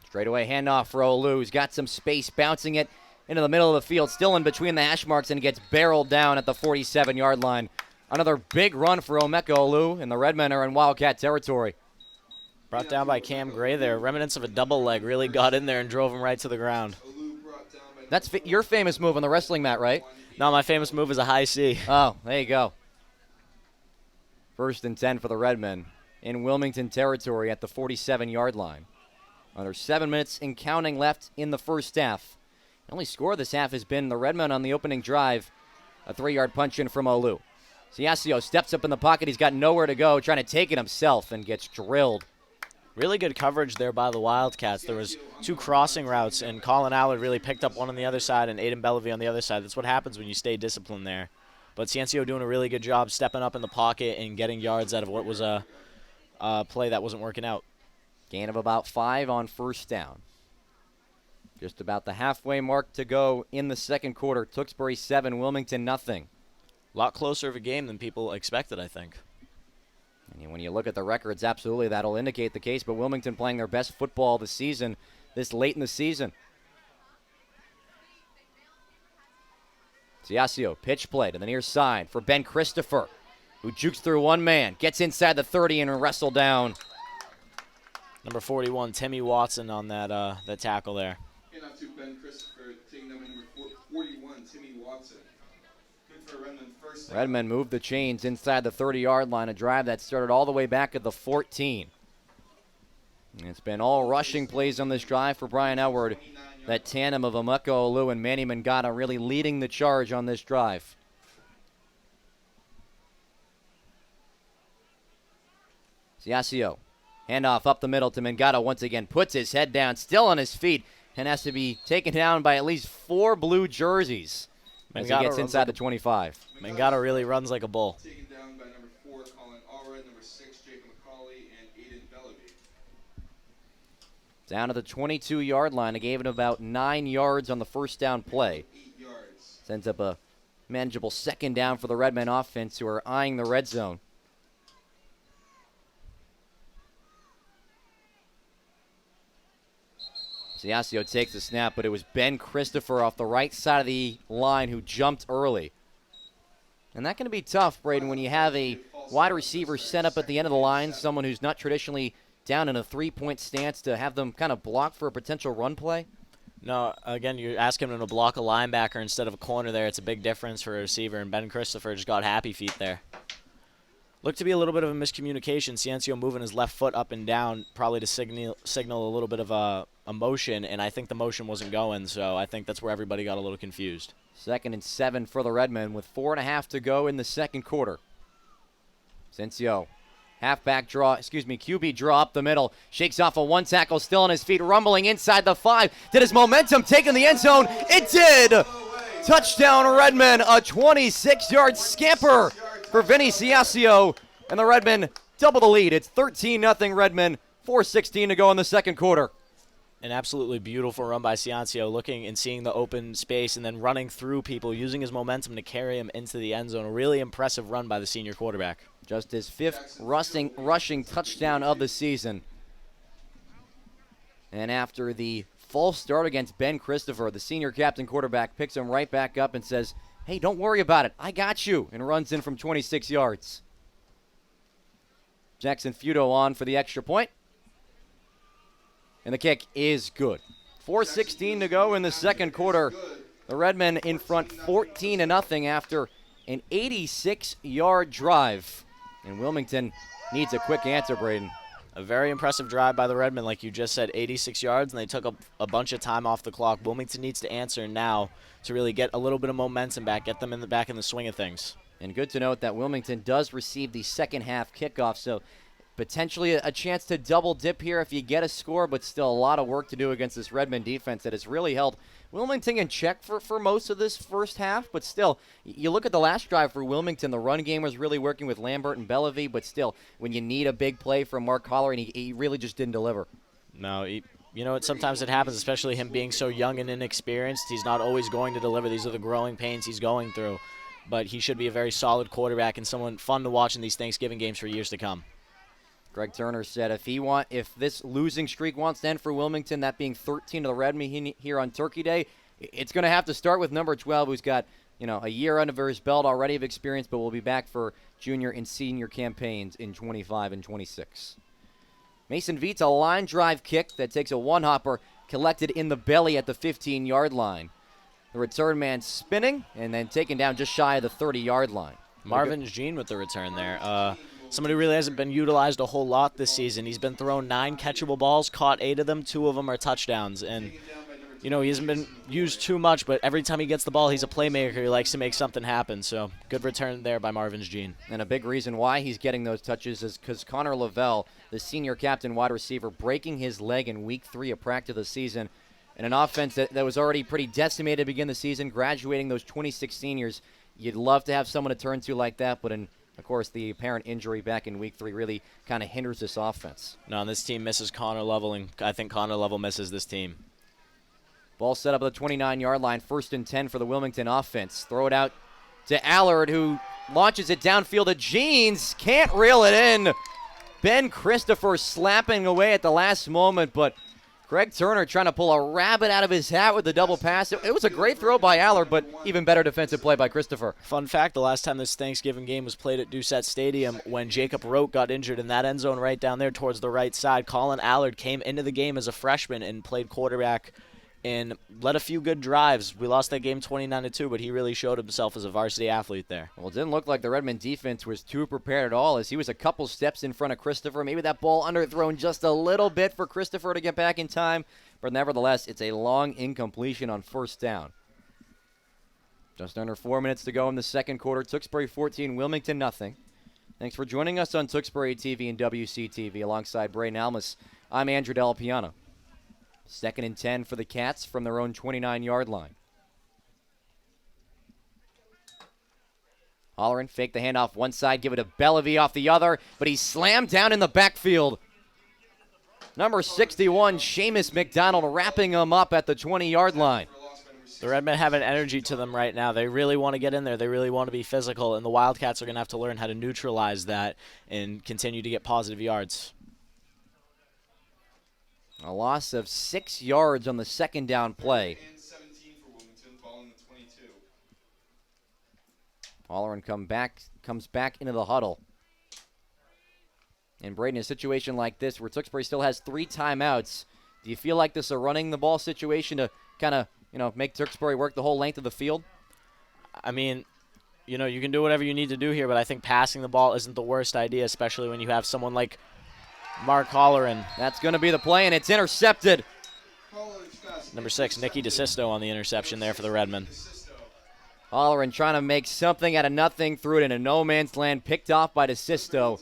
Straightaway handoff for Olu, who's got some space, bouncing it into the middle of the field, still in between the hash marks, and gets barreled down at the 47-yard line. Another big run for Emeka Olu, and the Redmen are in Wildcat territory. Brought down by Cam Gray there. Remnants of a double leg really got in there and drove him right to the ground. That's your famous move on the wrestling mat, right? No, my famous move is a high C. Oh, there you go. 1st and 10 for the Redmen in Wilmington territory at the 47-yard line. Under 7 minutes and counting left in the first half. The only score this half has been the Redmen on the opening drive. A 3-yard punch in from Olu. Ciascio steps up in the pocket. He's got nowhere to go, trying to take it himself, and gets drilled. Really good coverage there by the Wildcats. There was 2 crossing routes, and Colin Allard really picked up one on the other side and Aiden Bellevue on the other side. That's what happens when you stay disciplined there. But Ciancio doing a really good job stepping up in the pocket and getting yards out of what was a play that wasn't working out. Gain of about 5 on first down. Just about the halfway mark to go in the second quarter. Tewksbury 7, Wilmington nothing. A lot closer of a game than people expected, I think. And when you look at the records, absolutely that'll indicate the case. But Wilmington playing their best football this season, this late in the season. Ciascio, pitch play to the near side for Ben Christopher, who jukes through one man, gets inside the 30 and wrestled down. Number 41, Timmy Watson on that tackle there. Handoff to Ben Christopher, taking number 41, Timmy Watson. Good for Redmond first down. Redmond moved the chains inside the 30-yard line, a drive that started all the way back at the 14. And it's been all rushing plays on this drive for Brian Elward. That tandem of Emeka Olu and Manny Mangata really leading the charge on this drive. Siasio, handoff up the middle to Mangata once again. Puts his head down, still on his feet, and has to be taken down by at least 4 blue jerseys as he gets inside the 25. Mangata really runs like a bull. Taken down by number 4, Colin Allred, number 6, Jacob McCauley, and Aiden Bellamy. Down to the 22-yard line. They gave it about 9 yards on the first down play. 8 yards. Sends up a manageable second down for the Redmen offense, who are eyeing the red zone. Siasio takes the snap, but it was Ben Christopher off the right side of the line who jumped early. And that can be tough, Braden, when you have a wide receiver set up at the end of the line, someone who's not traditionally down in a three-point stance, to have them kind of block for a potential run play. No, again, you're asking him to block a linebacker instead of a corner there. It's a big difference for a receiver, and Ben Christopher just got happy feet there. Looked to be a little bit of a miscommunication. Ciencio moving his left foot up and down, probably to signal a little bit of a motion, and I think the motion wasn't going, so I think that's where everybody got a little confused. 2nd and 7 for the Redmen with 4.5 to go in the second quarter. Ciencio, QB draw up the middle, shakes off a one tackle, still on his feet, rumbling inside the 5. Did his momentum take in the end zone? It did! Touchdown Redmen, a 26-yard scamper for Vinny Ciasio, and the Redmen double the lead. It's 13-0 Redmen, 4:16 to go in the second quarter. An absolutely beautiful run by Ciancio, looking and seeing the open space and then running through people, using his momentum to carry him into the end zone. A really impressive run by the senior quarterback. Just his 5th rushing touchdown of the season. And after the false start against Ben Christopher, the senior captain quarterback picks him right back up and says, "Hey, don't worry about it. I got you," and runs in from 26 yards. Jackson Fudo on for the extra point. And the kick is good. 4:16 to go in the second quarter. The Redmen in front 14-0 after an 86-yard drive. And Wilmington needs a quick answer, Braden. A very impressive drive by the Redmen, like you just said, 86 yards, and they took a bunch of time off the clock. Wilmington needs to answer now to really get a little bit of momentum back, get them back in the swing of things. And good to note that Wilmington does receive the second half kickoff, so potentially a chance to double dip here if you get a score, but still a lot of work to do against this Redmen defense that has really held Wilmington in check for most of this first half. But still, you look at the last drive for Wilmington, the run game was really working with Lambert and Bellevue, but still, when you need a big play from Mark Collar, and he really just didn't deliver. No, you know what? Sometimes it happens, especially him being so young and inexperienced. He's not always going to deliver. These are the growing pains he's going through. But he should be a very solid quarterback and someone fun to watch in these Thanksgiving games for years to come. Greg Turner said if this losing streak wants to end for Wilmington, that being 13 to the Redmen here on Turkey Day, it's going to have to start with number 12, who's got a year under his belt already of experience, but will be back for junior and senior campaigns in 25 and 26. Mason Veets, a line drive kick that takes a one-hopper, collected in the belly at the 15-yard line. The return man spinning and then taken down just shy of the 30-yard line. Marvin Jean with the return there. Somebody who really hasn't been utilized a whole lot this season. He's been thrown 9 catchable balls, caught 8 of them. 2 of them are touchdowns. And, he hasn't been used too much, but every time he gets the ball, he's a playmaker. He likes to make something happen. So good return there by Marvin Jean. And a big reason why he's getting those touches is because Connor Lavelle, the senior captain wide receiver, breaking his leg in week 3 of practice of the season. And an offense that was already pretty decimated to begin the season, graduating those 26 seniors. You'd love to have someone to turn to like that, but of course, the apparent injury back in week 3 really kind of hinders this offense. No, and this team misses Connor Lovell, and I think Connor Lovell misses this team. Ball set up at the 29-yard line, 1st and 10 for the Wilmington offense. Throw it out to Allard, who launches it downfield to Jeans. Can't reel it in. Ben Christopher slapping away at the last moment, but Greg Turner trying to pull a rabbit out of his hat with the double pass. It was a great throw by Allard, but even better defensive play by Christopher. Fun fact, the last time this Thanksgiving game was played at Doucette Stadium, when Jacob Rote got injured in that end zone right down there towards the right side, Colin Allard came into the game as a freshman and played quarterback and led a few good drives. We lost that game 29-2, but he really showed himself as a varsity athlete there. Well, it didn't look like the Redmen defense was too prepared at all, as he was a couple steps in front of Christopher. Maybe that ball underthrown just a little bit for Christopher to get back in time, but nevertheless, it's a long incompletion on first down. Just under 4 minutes to go in the second quarter. Tewksbury 14, Wilmington nothing. Thanks for joining us on Tewksbury TV and WCTV. Alongside Braden Almus, I'm Andrew Della Piana. 2nd and 10 for the Cats from their own 29-yard line. Holleran fake the handoff one side, give it to Bellevue off the other, but he's slammed down in the backfield. Number 61, Seamus McDonald, wrapping him up at the 20-yard line. The Redmen have an energy to them right now. They really want to get in there. They really want to be physical, and the Wildcats are going to have to learn how to neutralize that and continue to get positive yards. A loss of 6 yards on the second down play. And 17 for Wilmington, ball in the 22. Holleran comes back into the huddle. And Braden, in a situation like this where Tewksbury still has 3 timeouts, do you feel like this is a running the ball situation to kind of, make Tewksbury work the whole length of the field? I mean, you can do whatever you need to do here, but I think passing the ball isn't the worst idea, especially when you have someone like Mark Holleran. That's going to be the play, and it's intercepted. Number 6, Nicky DeSisto on the interception there for the Redmen. Holleran trying to make something out of nothing, threw it into no man's land, picked off by DeSisto.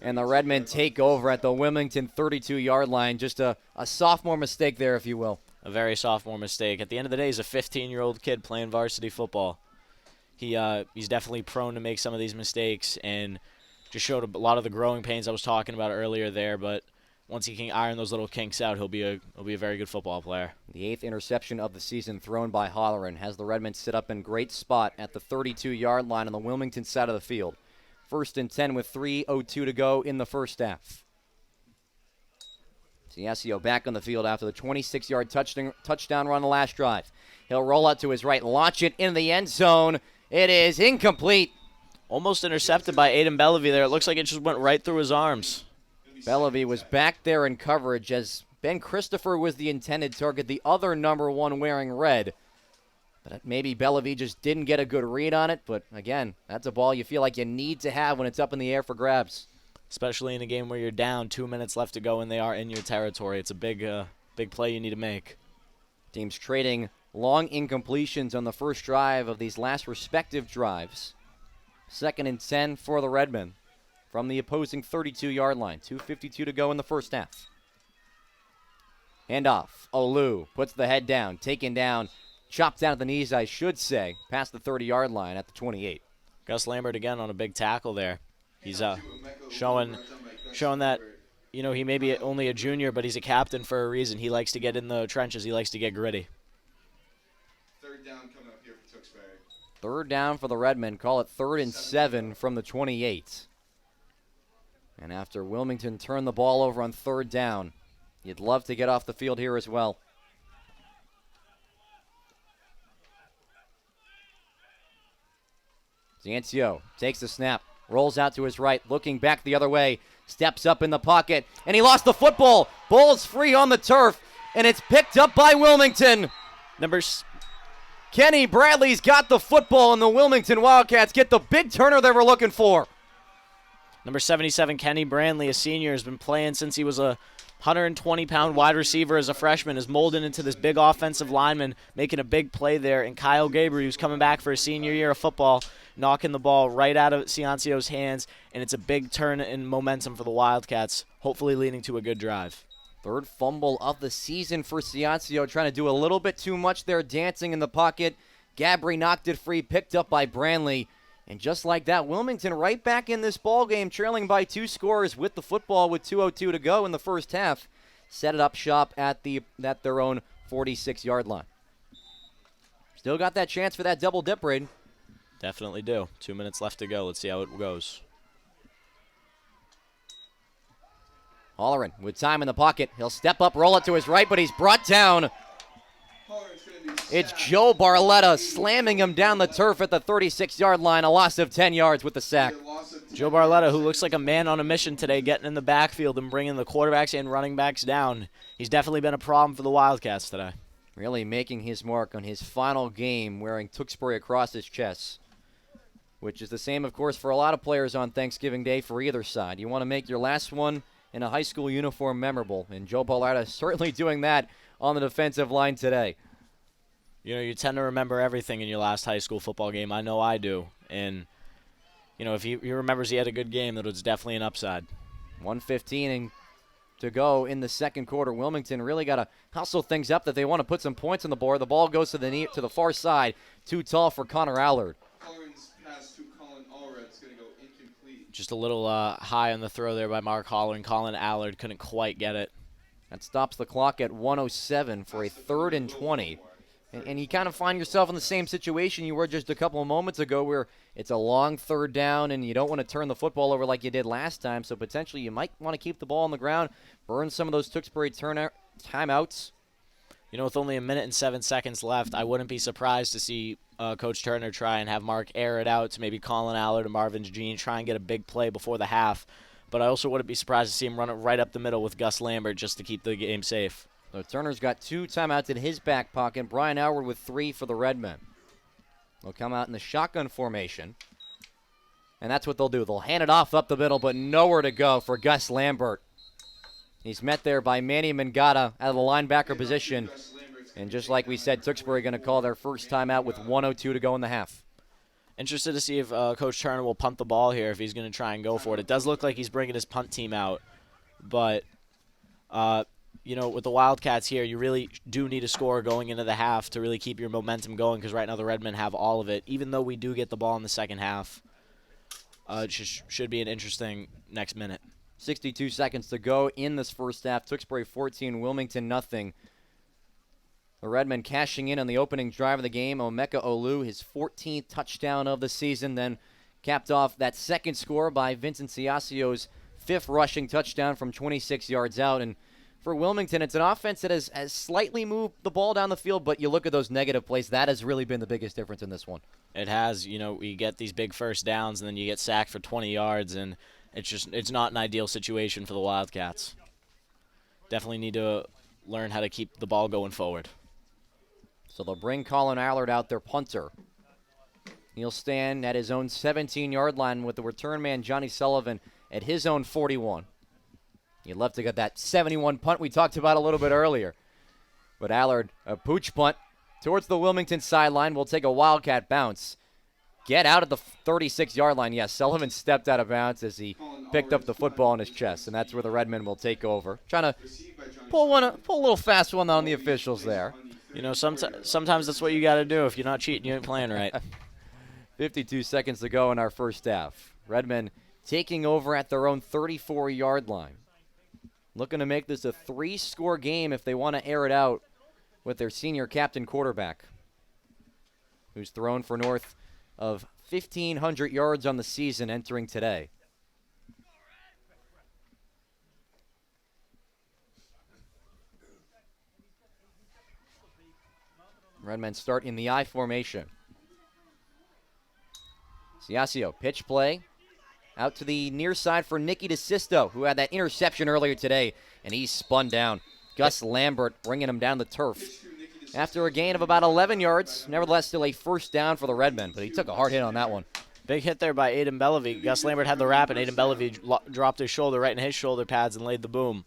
And the Redmen take over at the Wilmington 32-yard line. Just a sophomore mistake there, if you will. A very sophomore mistake. At the end of the day, he's a 15-year-old kid playing varsity football. He's definitely prone to make some of these mistakes and just showed a lot of the growing pains I was talking about earlier there. But once he can iron those little kinks out, he'll be a very good football player. The 8th interception of the season thrown by Holleran has the Redmen sit up in great spot at the 32-yard line on the Wilmington side of the field. 1st and 10 with 3:02 to go in the first half. Ciascio back on the field after the 26-yard touchdown run the last drive. He'll roll out to his right, launch it in the end zone. It is incomplete. Almost intercepted by Aiden Bellevue there. It looks like it just went right through his arms. Bellevue was back there in coverage as Ben Christopher was the intended target, the other number 1 wearing red. But maybe Bellevue just didn't get a good read on it. But, again, that's a ball you feel like you need to have when it's up in the air for grabs. Especially in a game where you're down, 2 minutes left to go and they are in your territory. It's a big play you need to make. Teams trading long incompletions on the first drive of these last respective drives. 2nd and 10 for the Redmen from the opposing 32-yard line. 2:52 to go in the first half. Handoff. Olu puts the head down, taken down, chopped down at the knees, I should say, past the 30-yard line at the 28. Gus Lambert again on a big tackle there. He's showing that, he may be only a junior, but he's a captain for a reason. He likes to get in the trenches. He likes to get gritty. 3rd down coming up here for Tewksbury. 3rd down for the Redmen. Call it 3rd and 7 from the 28. And after Wilmington turned the ball over on 3rd down, you'd love to get off the field here as well. Ciancio takes the snap, rolls out to his right, looking back the other way, steps up in the pocket, and he lost the football. Ball's free on the turf, and it's picked up by Wilmington. Kenny Bradley's got the football, and the Wilmington Wildcats get the big turner they were looking for. Number 77, Kenny Brandley, a senior, has been playing since he was a 120-pound wide receiver as a freshman, is molded into this big offensive lineman, making a big play there. And Kyle Gabriel, who's coming back for his senior year of football, knocking the ball right out of Ciancio's hands, and it's a big turn in momentum for the Wildcats, hopefully leading to a good drive. 3rd fumble of the season for Ciancio, trying to do a little bit too much there, dancing in the pocket. Gabry knocked it free, picked up by Brandley. And just like that, Wilmington right back in this ball game, trailing by 2 scores with the football with 2:02 to go in the first half. Set it up shop at their own 46-yard line. Still got that chance for that double dip, Braden. Definitely do. 2 minutes left to go. Let's see how it goes. Holleran with time in the pocket. He'll step up, roll it to his right, but he's brought down. It's Joe Barletta slamming him down the turf at the 36-yard line. A loss of 10 yards with the sack. Joe Barletta, who looks like a man on a mission today, getting in the backfield and bringing the quarterbacks and running backs down. He's definitely been a problem for the Wildcats today. Really making his mark on his final game, wearing Tewksbury across his chest, which is the same, of course, for a lot of players on Thanksgiving Day for either side. You want to make your last one in a high school uniform memorable, and Joe Barletta is certainly doing that on the defensive line today. You know, you tend to remember everything in your last high school football game. I know I do. And, you know, if he remembers he had a good game, that was definitely an upside. 1:15 to go in the second quarter. Wilmington really got to hustle things up that they want to put some points on the board. The ball goes to the far side. Too tall for Connor Allard. Holleran's pass to Colin Allred's going to go incomplete. Just a little high on the throw there by Mark Holler, and Colin Allard couldn't quite get it. That stops the clock at 1:07 for a 3rd and 20. And you kind of find yourself in the same situation you were just a couple of moments ago where it's a long 3rd down and you don't want to turn the football over like you did last time. So potentially you might want to keep the ball on the ground, burn some of those Tewksbury timeouts. You know, with only 1 minute and 7 seconds left, I wouldn't be surprised to see Coach Turner try and have Mark air it out to maybe Colin Allard or Marvin Jean, try and get a big play before the half. But I also wouldn't be surprised to see him run it right up the middle with Gus Lambert just to keep the game safe. So Turner's got 2 timeouts in his back pocket. Brian Howard with 3 for the Redmen. They'll come out in the shotgun formation. And that's what they'll do. They'll hand it off up the middle, but nowhere to go for Gus Lambert. He's met there by Manny Mangata out of the linebacker position. And just like we said, Tewksbury going to call their first timeout with 1:02 to go in the half. Interested to see if Coach Turner will punt the ball here, if he's going to try and go for it. It does look like he's bringing his punt team out. But, you know, with the Wildcats here, you really do need a score going into the half to really keep your momentum going, because right now the Redmen have all of it. Even though we do get the ball in the second half, it should be an interesting next minute. 62 seconds to go in this first half. Tewksbury 14, Wilmington nothing. The Redmen cashing in on the opening drive of the game. Omeka Olu, his 14th touchdown of the season, then capped off that second score by Vincent Ciasio's 5th rushing touchdown from 26 yards out. And for Wilmington, it's an offense that has slightly moved the ball down the field, but you look at those negative plays, that has really been the biggest difference in this one. It has. You know, we get these big first downs, and then you get sacked for 20 yards, and it's not an ideal situation for the Wildcats. Definitely need to learn how to keep the ball going forward. So they'll bring Colin Allard out, their punter. He'll stand at his own 17-yard line with the return man, Johnny Sullivan, at his own 41. You'd love to get that 71 punt we talked about a little bit earlier. But Allard, a pooch punt towards the Wilmington sideline, will take a Wildcat bounce. Get out at the 36-yard line. Yes, Sullivan stepped out of bounds as he picked up the football in his chest, and that's where the Redmen will take over. Trying to pull a little fast one on the officials there. You know, sometimes that's what you got to do. If you're not cheating, you ain't playing right. 52 seconds to go in our first half. Redmen taking over at their own 34-yard line. Looking to make this a 3-score game if they want to air it out with their senior captain quarterback, who's thrown for north of 1,500 yards on the season entering today. Redmen start in the I formation. Ciasio, pitch play. Out to the near side for Nicky DeSisto, who had that interception earlier today, and he's spun down. Gus Lambert bringing him down the turf. After a gain of about 11 yards, nevertheless still a first down for the Redmen, but he took a hard hit on that one. Big hit there by Aiden Bellavy. Gus Lambert had the wrap, and Aiden Bellavy dropped his shoulder right in his shoulder pads and laid the boom.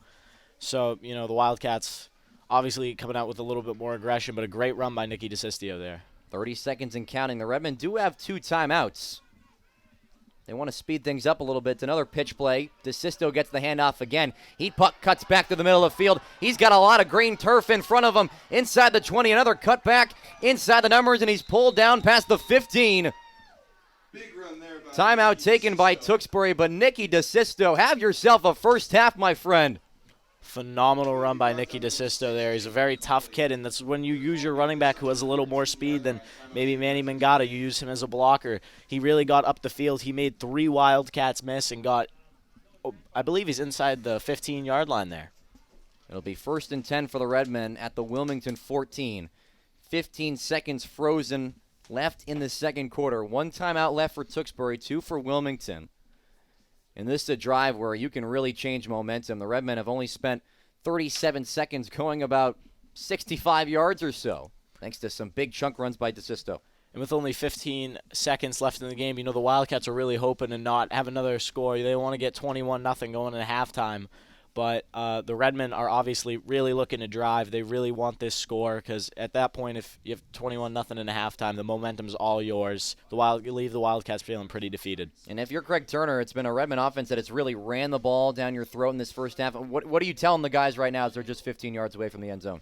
So, you know, the Wildcats obviously coming out with a little bit more aggression, but a great run by Nicky DeSistio there. 30 seconds and counting. The Redmen do have 2 timeouts. They want to speed things up a little bit. It's another pitch play. DeSisto gets the handoff again. He cuts back to the middle of the field. He's got a lot of green turf in front of him. Inside the 20, another cutback inside the numbers, and he's pulled down past the 15. Big run there by Timeout taken by Tewksbury, but Nicky DeSisto, have yourself a first half, my friend. Phenomenal run by Nicky DeSisto there. He's a very tough kid, and that's when you use your running back who has a little more speed than maybe Manny Mangata. You use him as a blocker. He really got up the field. He made 3 Wildcats miss and got, I believe he's inside the 15-yard line there. It'll be 1st and 10 for the Redmen at the Wilmington 14. 15 seconds frozen left in the second quarter. 1 timeout left for Tewksbury, 2 for Wilmington. And this is a drive where you can really change momentum. The Redmen have only spent 37 seconds going about 65 yards or so, thanks to some big chunk runs by DeSisto. And with only 15 seconds left in the game, you know the Wildcats are really hoping to not have another score. They want to get 21-0 going into halftime. But the Redmen are obviously really looking to drive. They really want this score because at that point, if you have 21-0 in a halftime, the momentum's all yours. You leave the Wildcats feeling pretty defeated. And if you're Craig Turner, it's been a Redmond offense that has really ran the ball down your throat in this first half. What are you telling the guys right now as they're just 15 yards away from the end zone?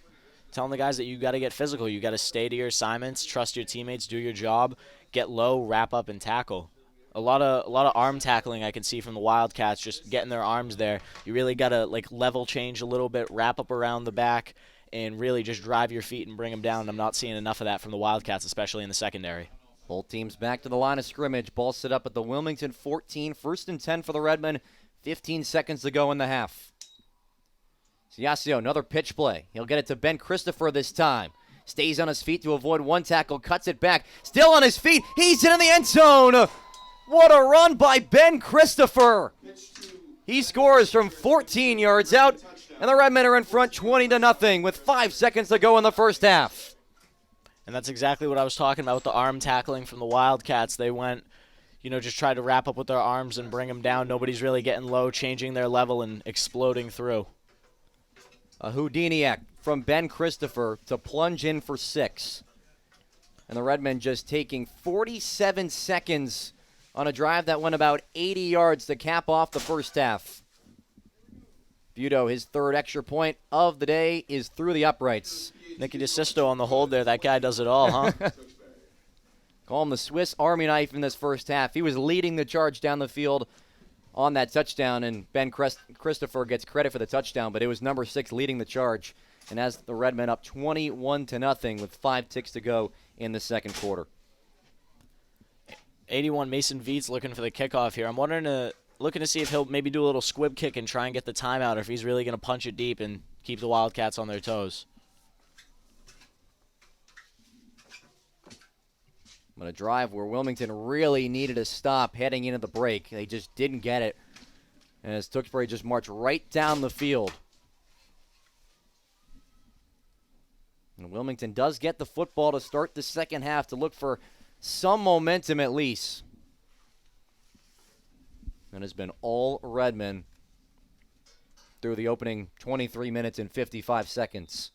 Telling the guys that you got to get physical. You got to stay to your assignments, trust your teammates, do your job, get low, wrap up, and tackle. A lot of arm tackling I can see from the Wildcats, just getting their arms there. You really got to level change a little bit, wrap up around the back, and really just drive your feet and bring them down. I'm not seeing enough of that from the Wildcats, especially in the secondary. Both teams back to the line of scrimmage. Ball set up at the Wilmington 14. 1st and 10 for the Redmen. 15 seconds to go in the half. Ciascio, another pitch play. He'll get it to Ben Christopher this time. Stays on his feet to avoid one tackle. Cuts it back. Still on his feet. He's in the end zone. What a run by Ben Christopher. He scores from 14 yards out, and the Redmen are in front 20-0 with 5 seconds to go in the first half. And that's exactly what I was talking about with the arm tackling from the Wildcats. They went, just tried to wrap up with their arms and bring them down. Nobody's really getting low, changing their level, and exploding through. A Houdiniac from Ben Christopher to plunge in for 6. And the Redmen just taking 47 seconds on a drive that went about 80 yards to cap off the first half. Budo, his 3rd extra point of the day, is through the uprights. Nicky DeSisto on the hold there. That guy does it all, huh? Call him the Swiss Army knife in this first half. He was leading the charge down the field on that touchdown, and Ben Christopher gets credit for the touchdown, but it was number 6 leading the charge. And as the Redmen up 21-0 with 5 ticks to go in the second quarter. 81 Mason Veets looking for the kickoff here. I'm looking to see if he'll maybe do a little squib kick and try and get the timeout, or if he's really going to punch it deep and keep the Wildcats on their toes. But a drive where Wilmington really needed a stop heading into the break. They just didn't get it. And as Tewksbury just marched right down the field. And Wilmington does get the football to start the second half to look for some momentum at least. And has been all Redmen through the opening 23 minutes and 55 seconds.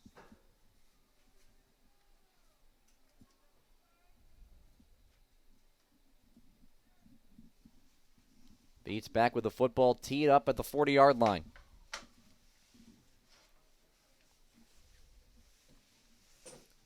Beats back with the football, teed up at the 40-yard line.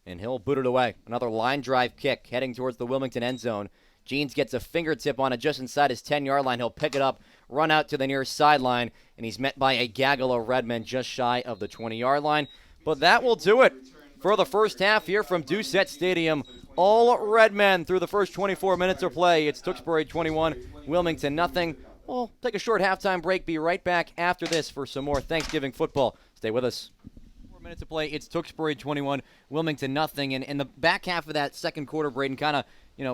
And he'll boot it away. Another line drive kick heading towards the Wilmington end zone. Jeans gets a fingertip on it just inside his 10-yard line. He'll pick it up, run out to the nearest sideline, and he's met by a gaggle of Redmen just shy of the 20-yard line. But that will do it for the first half here from Doucette Stadium. All Redmen through the first 24 minutes of play. It's Tewksbury 21, Wilmington nothing. We'll take a short halftime break. Be right back after this for some more Thanksgiving football. Stay with us. 4 minutes to play. It's Tewksbury 21, Wilmington nothing. And in the back half of that second quarter, Braden, kind of,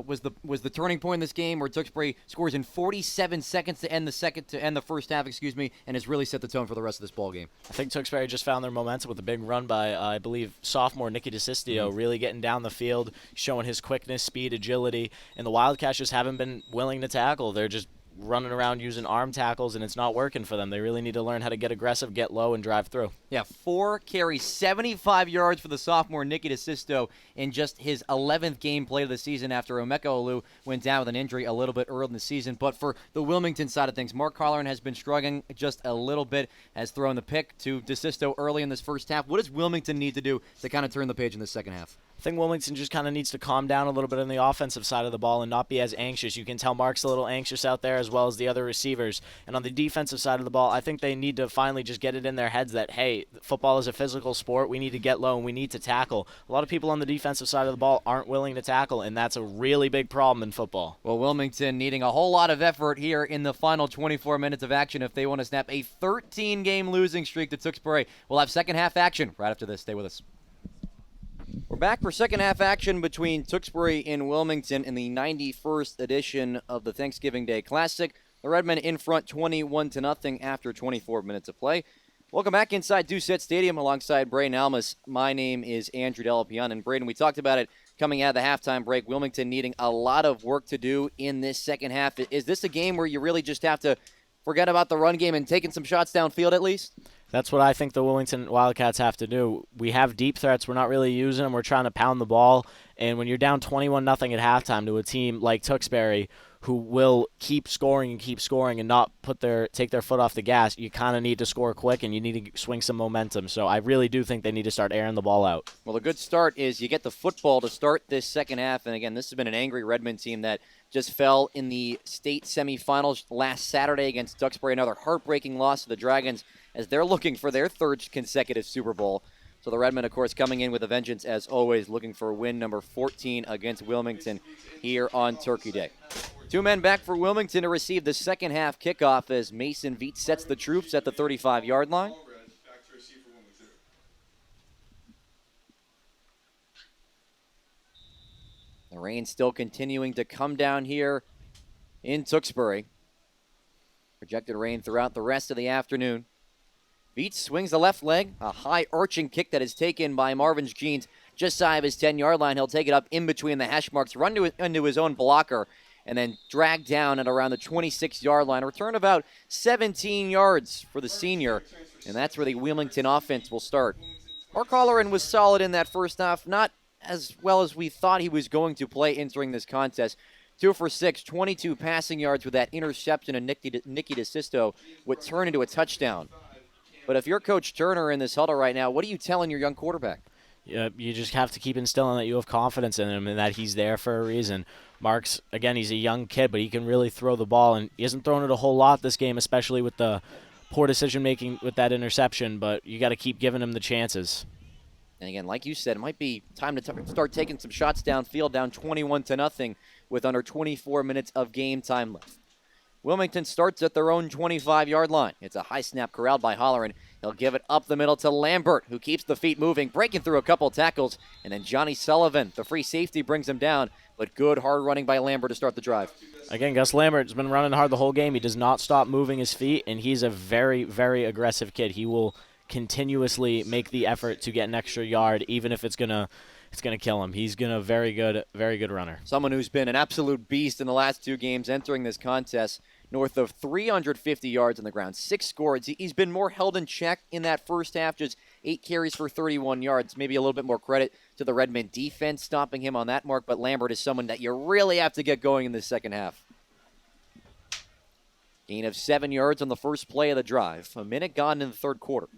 was the turning point in this game where Tewksbury scores in 47 seconds to end the first half, and has really set the tone for the rest of this ball game. I think Tewksbury just found their momentum with a big run by, I believe, sophomore Nicky DeSistio, really getting down the field, showing his quickness, speed, agility, and the Wildcats just haven't been willing to tackle. They're just running around using arm tackles, and it's not working for them. They really need to learn how to get aggressive, get low, and drive through. Yeah, 4 carries, 75 yards for the sophomore Nicky DeSisto in just his 11th game played of the season after Emeka Olu went down with an injury a little bit early in the season. But for the Wilmington side of things, Mark Colleran has been struggling just a little bit, has thrown the pick to DeSisto early in this first half. What does Wilmington need to do to kind of turn the page in the second half? I think Wilmington just kind of needs to calm down a little bit on the offensive side of the ball and not be as anxious. You can tell Mark's a little anxious out there as well as the other receivers. And on the defensive side of the ball, I think they need to finally just get it in their heads that, hey, football is a physical sport. We need to get low and we need to tackle. A lot of people on the defensive side of the ball aren't willing to tackle, and that's a really big problem in football. Well, Wilmington needing a whole lot of effort here in the final 24 minutes of action if they want to snap a 13-game losing streak to Tewksbury. We'll have second half action right after this. Stay with us. We're back for second half action between Tewksbury and Wilmington in the 91st edition of the Thanksgiving Day Classic. The Redmen in front 21-0 after 24 minutes of play. Welcome back inside Doucette Stadium alongside Braden Almas. My name is Andrew Delapian, and Braden, we talked about it coming out of the halftime break. Wilmington needing a lot of work to do in this second half. Is this a game where you really just have to forget about the run game and taking some shots downfield at least? That's what I think the Wilmington Wildcats have to do. We have deep threats. We're not really using them. We're trying to pound the ball. And when you're down 21-0 at halftime to a team like Tewksbury, who will keep scoring and not take their foot off the gas, you kind of need to score quick and you need to swing some momentum. So I really do think they need to start airing the ball out. Well, a good start is you get the football to start this second half. And again, this has been an angry Redmond team that just fell in the state semifinals last Saturday against Tewksbury. Another heartbreaking loss to the Dragons as they're looking for their third consecutive Super Bowl. So the Redmen, of course, coming in with a vengeance as always, looking for win number 14 against Wilmington here on Turkey Day. 2 men back for Wilmington to receive the second half kickoff as Mason Veets sets the troops at the 35-yard line. Back to receive for Wilmington. The rain still continuing to come down here in Tewksbury. Projected rain throughout the rest of the afternoon. Veets swings the left leg, a high arching kick that is taken by Marvin Jeans just shy of his 10-yard line. He'll take it up in between the hash marks, run into his own blocker, and then drag down at around the 26-yard line. A return about 17 yards for the senior, and that's where the Wilmington offense will start. Mark Holleran was solid in that first half, not as well as we thought he was going to play entering this contest. 2 for 6, 22 passing yards with that interception, and Nicky DeSisto would turn into a touchdown. But if you're Coach Turner in this huddle right now, what are you telling your young quarterback? Yeah, you just have to keep instilling that you have confidence in him and that he's there for a reason. Mark's, again, he's a young kid, but he can really throw the ball, and he hasn't thrown it a whole lot this game, especially with the poor decision-making with that interception, but you got to keep giving him the chances. And again, like you said, it might be time to start taking some shots downfield, down 21-0 with under 24 minutes of game time left. Wilmington starts at their own 25-yard line. It's a high snap corralled by Holleran. He'll give it up the middle to Lambert, who keeps the feet moving, breaking through a couple tackles. And then Johnny Sullivan, the free safety, brings him down. But good hard running by Lambert to start the drive. Again, Gus Lambert's been running hard the whole game. He does not stop moving his feet, and he's a very, very aggressive kid. He will continuously make the effort to get an extra yard, even if it's gonna kill him. He's a very good runner. Someone who's been an absolute beast in the last 2 games entering this contest. North of 350 yards on the ground, 6 scores. He's been more held in check in that first half, just 8 carries for 31 yards. Maybe a little bit more credit to the Redmen defense stopping him on that mark, but Lambert is someone that you really have to get going in the second half. Gain of 7 yards on the first play of the drive. A minute gone in the third quarter.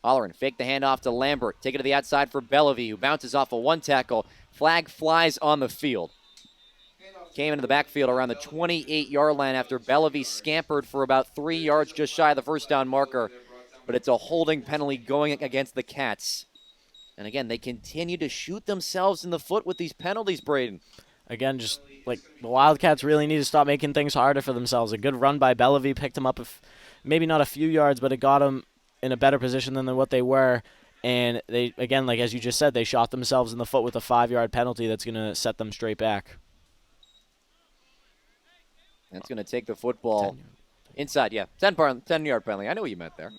Holleran fake the handoff to Lambert. Take it to the outside for Bellevue, who bounces off a 1 tackle. Flag flies on the field. Came into the backfield around the 28-yard line after Bellevue scampered for about 3 yards just shy of the first down marker. But it's a holding penalty going against the Cats. And again, they continue to shoot themselves in the foot with these penalties, Braden. Again, just like the Wildcats really need to stop making things harder for themselves. A good run by Bellevue picked him up, maybe not a few yards, but it got him in a better position than what they were. And they, again, like as you just said, they shot themselves in the foot with a 5-yard penalty that's going to set them straight back. That's going to take the football inside. Yeah, 10-yard penalty. I know what you meant there.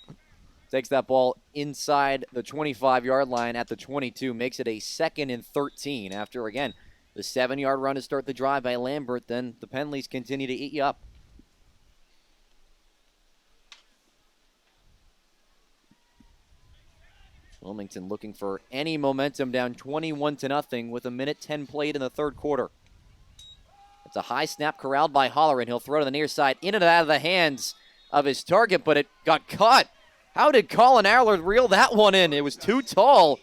Takes that ball inside the 25-yard line at the 22. Makes it a 2nd and 13 after, again, the 7-yard run to start the drive by Lambert. Then the penalties continue to eat you up. Wilmington looking for any momentum, down 21-0 with 1:10 played in the third quarter. It's a high snap corralled by Holleran. He'll throw to the near side, in and out of the hands of his target, but it got caught. How did Colin Allard reel that one in? It was too tall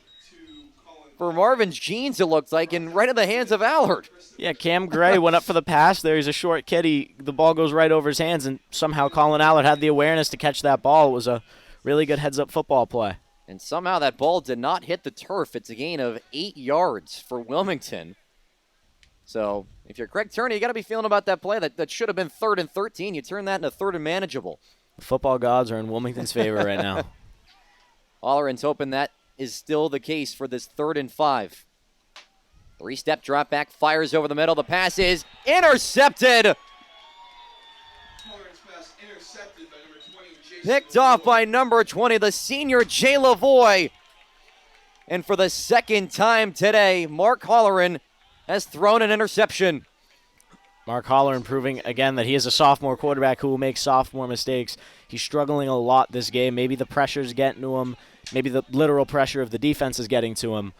for Marvin's jeans, it looked like, and right in the hands of Allard. Yeah, Cam Gray went up for the pass there. He's a short kid. The ball goes right over his hands, and somehow Colin Allard had the awareness to catch that ball. It was a really good heads-up football play. And somehow that ball did not hit the turf. It's a gain of 8 yards for Wilmington. So if you're Craig Turner, you got to be feeling about that play. That should have been 3rd and 13. You turn that into 3rd and manageable. The football gods are in Wilmington's favor right now. Holleran's hoping that is still the case for this 3rd and 5. 3-step drop back, fires over the middle. The pass is intercepted. Picked off by number 20, the senior Jay Lavoie. And for the 2nd time today, Mark Holleran has thrown an interception. Mark Holler proving again that he is a sophomore quarterback who will make sophomore mistakes. He's struggling a lot this game. Maybe the pressure's getting to him. Maybe the literal pressure of the defense is getting to him.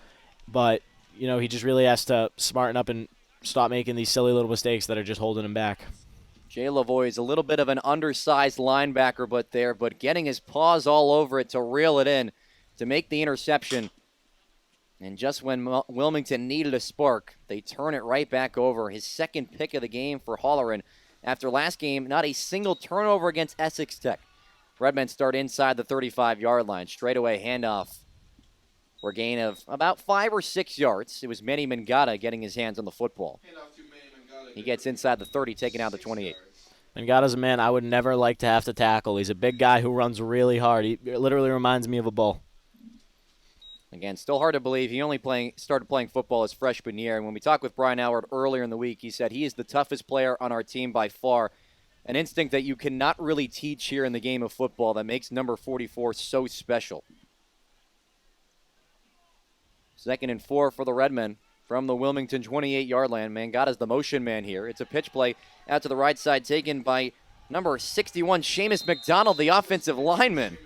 But, he just really has to smarten up and stop making these silly little mistakes that are just holding him back. Jay Lavoie is a little bit of an undersized linebacker, but getting his paws all over it to reel it in, to make the interception. And just when Wilmington needed a spark, they turn it right back over. His second pick of the game for Holleran. After last game, not a single turnover against Essex Tech. Redmen start inside the 35-yard line. Straightaway handoff for a gain of about 5 or 6 yards. It was Manny Mangata getting his hands on the football. He gets inside the 30, taking out the 28. Mangata's a man I would never like to have to tackle. He's a big guy who runs really hard. He literally reminds me of a bull. Again, still hard to believe he only started playing football his freshman year. And when we talked with Brian Howard earlier in the week, he said he is the toughest player on our team by far. An instinct that you cannot really teach here in the game of football that makes number 44 so special. 2nd and 4 for the Redmen from the Wilmington 28-yard line. Mangata's the motion man here. It's a pitch play out to the right side taken by number 61, Seamus McDonald, the offensive lineman.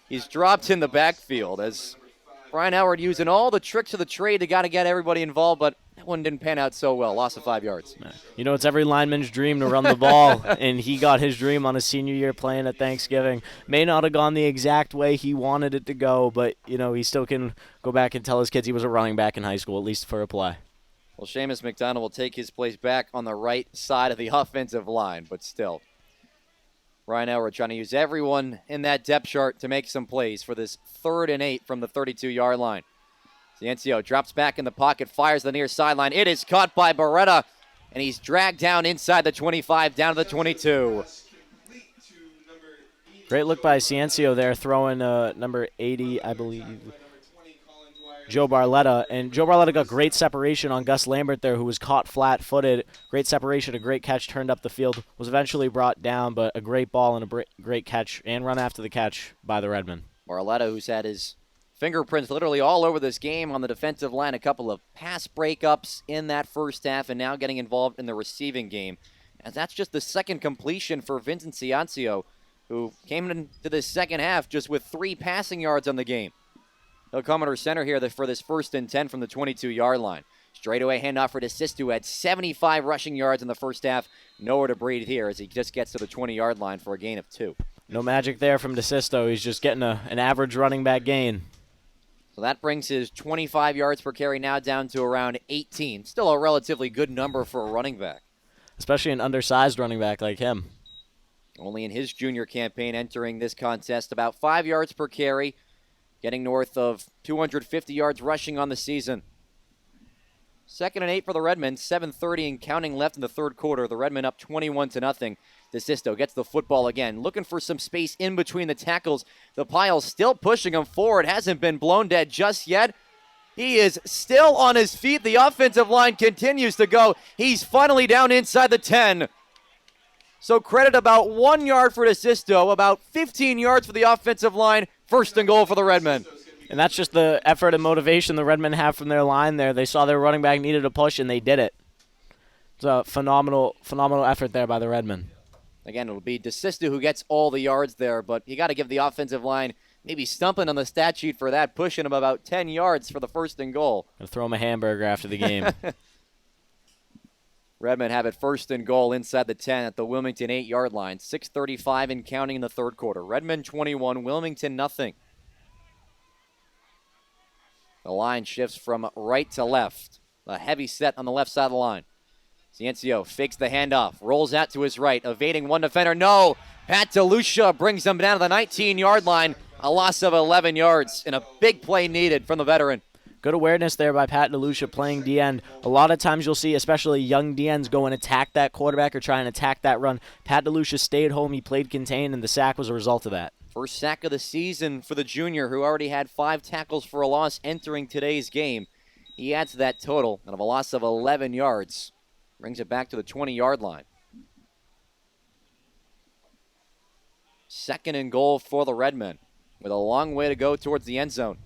He's dropped in the backfield as Brian Howard using all the tricks of the trade to get everybody involved, but that one didn't pan out so well. Loss of 5 yards. It's every lineman's dream to run the ball, and he got his dream on his senior year playing at Thanksgiving. May not have gone the exact way he wanted it to go, but, he still can go back and tell his kids he was a running back in high school, at least for a play. Well, Seamus McDonald will take his place back on the right side of the offensive line, but still. Brian Howard trying to use everyone in that depth chart to make some plays for this 3rd and 8 from the 32-yard line. Ciencio drops back in the pocket, fires the near sideline. It is caught by Beretta, and he's dragged down inside the 25, down to the 22. Great look by Ciencio there, throwing number 80, I believe, Joe Barletta. And Joe Barletta got great separation on Gus Lambert there, who was caught flat-footed. Great separation, a great catch, turned up the field. Was eventually brought down, but a great ball and a great catch and run after the catch by the Redmen. Barletta, who's had his fingerprints literally all over this game on the defensive line. A couple of pass breakups in that first half and now getting involved in the receiving game. And that's just the second completion for Vincent Ciencio, who came into the second half just with 3 passing yards on the game. He'll come under center here for this 1st and 10 from the 22-yard line. Straightaway handoff for DeSisto, who had 75 rushing yards in the first half. Nowhere to breathe here as he just gets to the 20-yard line for a gain of 2. No magic there from DeSisto. He's just getting an average running back gain. So that brings his 25 yards per carry now down to around 18. Still a relatively good number for a running back. Especially an undersized running back like him. Only in his junior campaign entering this contest, about 5 yards per carry. Getting north of 250 yards rushing on the season. 2nd and 8 for the Redmen. 7:30 and counting left in the third quarter. The Redmen up 21-0. DeSisto gets the football again. Looking for some space in between the tackles. The pile still pushing him forward. Hasn't been blown dead just yet. He is still on his feet. The offensive line continues to go. He's finally down inside the 10. So credit about 1 yard for DeSisto, about 15 yards for the offensive line. 1st and goal for the Redmen. And that's just the effort and motivation the Redmen have from their line there. They saw their running back needed a push, and they did it. It's a phenomenal effort there by the Redmen. Again, it'll be DeSisto who gets all the yards there, but you got to give the offensive line maybe stumping on the stat sheet for that, pushing him about 10 yards for the 1st and goal. Gonna throw him a hamburger after the game. Redmen have it 1st and goal inside the 10 at the Wilmington 8-yard line. 6:35 and counting in the third quarter. Redmen 21, Wilmington nothing. The line shifts from right to left. A heavy set on the left side of the line. Ciencio fakes the handoff, rolls out to his right, evading one defender. No! Pat DeLucia brings him down to the 19-yard line. A loss of 11 yards and a big play needed from the veteran. Good awareness there by Pat DeLucia playing D-end. A lot of times you'll see, especially young D-ends, go and attack that quarterback or try and attack that run. Pat DeLucia stayed home. He played contained, and the sack was a result of that. First sack of the season for the junior, who already had 5 tackles for a loss entering today's game. He adds to that total, and of a loss of 11 yards. Brings it back to the 20-yard line. 2nd and goal for the Redmen, with a long way to go towards the end zone.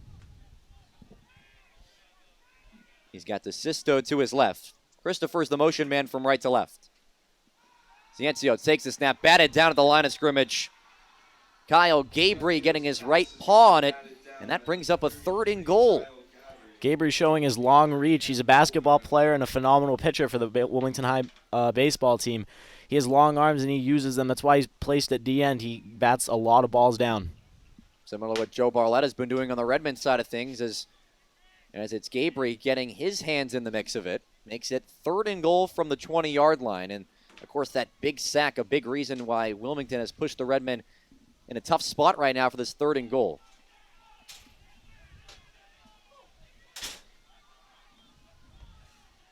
He's got DeSisto to his left. Christopher's the motion man from right to left. Ciencio takes the snap, batted down at the line of scrimmage. Kyle Gabry getting his right paw on it, and that brings up a 3rd and goal. Gabry showing his long reach. He's a basketball player and a phenomenal pitcher for the Wilmington High baseball team. He has long arms and he uses them. That's why he's placed at D-end. He bats a lot of balls down. Similar to what Joe Barletta's been doing on the Redmond side of things, as it's Gabry getting his hands in the mix of it. Makes it 3rd and goal from the 20-yard line. And, of course, that big sack, a big reason why Wilmington has pushed the Redmen in a tough spot right now for this 3rd and goal.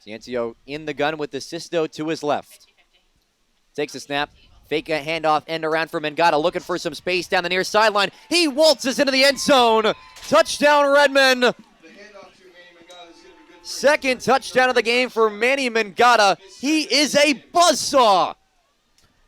Ciencio in the gun with the Sisto to his left. Takes a snap. Fake a handoff, end around for Mangata, looking for some space down the near sideline. He waltzes into the end zone. Touchdown, Redmond. Second touchdown of the game for Manny Mangata. He is a buzzsaw.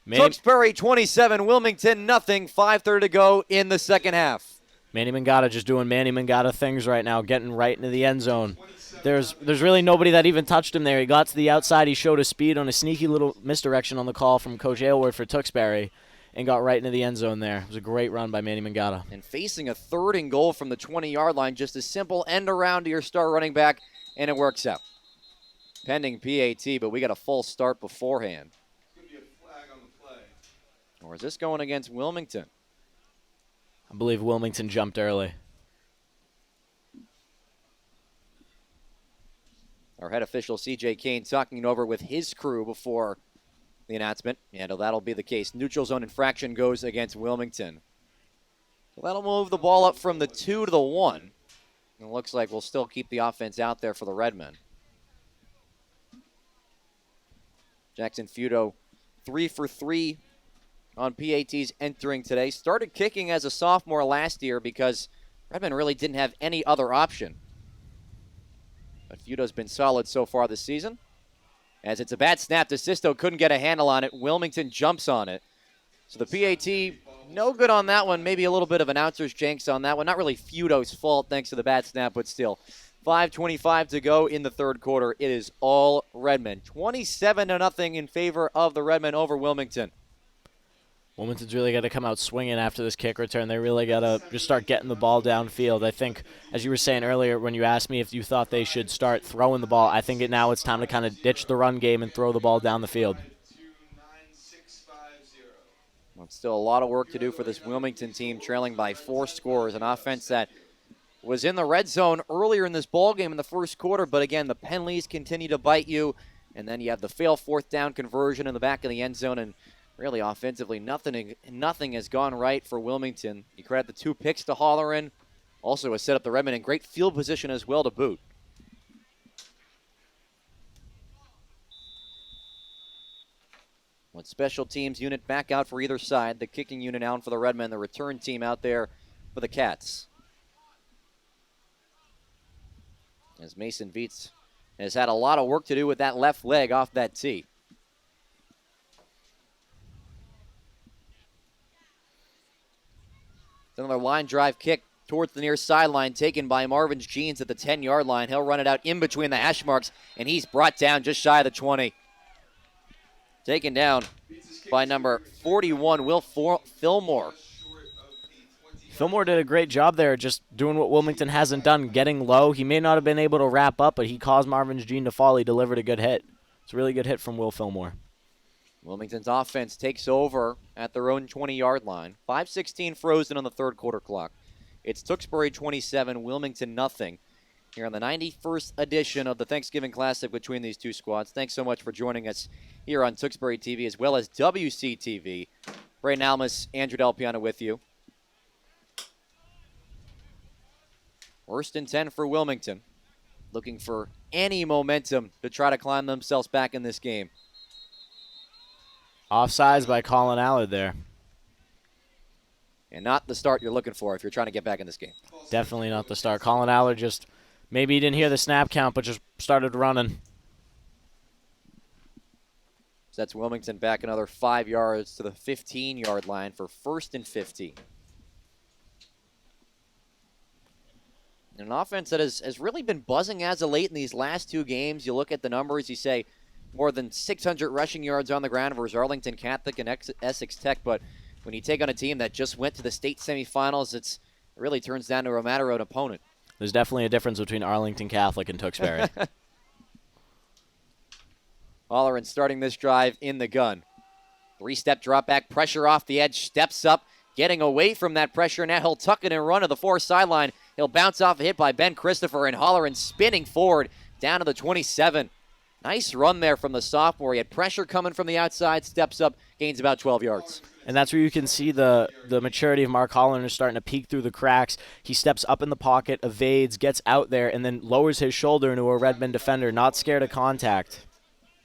Tewksbury 27, Wilmington nothing. 5:30 to go in the second half. Manny Mangata just doing Manny Mangata things right now, getting right into the end zone. There's really nobody that even touched him there. He got to the outside. He showed his speed on a sneaky little misdirection on the call from Coach Aylward for Tewksbury and got right into the end zone there. It was a great run by Manny Mangata. And facing a 3rd and goal from the 20-yard line, just a simple end around to your star running back, and it works out. Pending PAT, but we got a false start beforehand. Could be a flag on the play. Or is this going against Wilmington? I believe Wilmington jumped early. Our head official, C.J. Kane, talking it over with his crew before the announcement. And that'll be the case. Neutral zone infraction goes against Wilmington. So that'll move the ball up from the 2 to the 1. And it looks like we'll still keep the offense out there for the Redmen. Jackson Feudo, 3 for 3 on PATs entering today. Started kicking as a sophomore last year because Redmond really didn't have any other option. But Feudo's been solid so far this season. As it's a bad snap, DeSisto couldn't get a handle on it. Wilmington jumps on it. So the PAT, no good on that one. Maybe a little bit of announcer's jinx on that one. Not really Feudo's fault thanks to the bad snap, but still. 5:25 to go in the 3rd quarter. It is all Redmond. 27-0 in favor of the Redmen over Wilmington. Wilmington's really got to come out swinging after this kick return. They really got to just start getting the ball downfield. I think, as you were saying earlier when you asked me if you thought they should start throwing the ball, I think now it's time to kind of ditch the run game and throw the ball down the field. Well, it's still a lot of work to do for this Wilmington team, trailing by 4 scores. An offense that was in the red zone earlier in this ball game in the 1st quarter, but again, the penalties continue to bite you, and then you have the failed 4th down conversion in the back of the end zone, and really, offensively, nothing has gone right for Wilmington. You credit the 2 picks to Holleran. Also has set up the Redmen in great field position as well to boot. With special teams unit back out for either side. The kicking unit out for the Redmen. The return team out there for the Cats. As Mason Viets has had a lot of work to do with that left leg off that tee. Another line drive kick towards the near sideline taken by Marvin Jeans at the 10-yard line. He'll run it out in between the hash marks, and he's brought down just shy of the 20. Taken down by number 41, Will Fillmore. Fillmore did a great job there just doing what Wilmington hasn't done, getting low. He may not have been able to wrap up, but he caused Marvin Jean to fall. He delivered a good hit. It's a really good hit from Will Fillmore. Wilmington's offense takes over at their own 20-yard line. 5:16 frozen on the 3rd quarter clock. It's Tewksbury 27, Wilmington nothing. Here on the 91st edition of the Thanksgiving Classic between these two squads. Thanks so much for joining us here on Tewksbury TV as well as WCTV. Braden Almus, Andrew Del Piano with you. 1st and 10 for Wilmington. Looking for any momentum to try to climb themselves back in this game. Offsides by Colin Allard there. And not the start you're looking for if you're trying to get back in this game. Definitely not the start. Colin Allard just, maybe he didn't hear the snap count, but just started running. So that's Wilmington back another 5 yards to the 15-yard line for 1st and 15. An offense that has really been buzzing as of late in these last two games. You look at the numbers, you say more than 600 rushing yards on the ground versus Arlington Catholic and Essex Tech. But when you take on a team that just went to the state semifinals, it really turns down to a matter of an opponent. There's definitely a difference between Arlington Catholic and Tewksbury. Holleran starting this drive in the gun. Three-step drop back, pressure off the edge, steps up, getting away from that pressure. Now he'll tuck it and run to the far sideline. He'll bounce off a hit by Ben Christopher, and Holleran spinning forward down to the 27. Nice run there from the sophomore. He had pressure coming from the outside, steps up, gains about 12 yards. And that's where you can see the maturity of Mark Holleran is starting to peek through the cracks. He steps up in the pocket, evades, gets out there, and then lowers his shoulder into a Redmond defender, not scared of contact.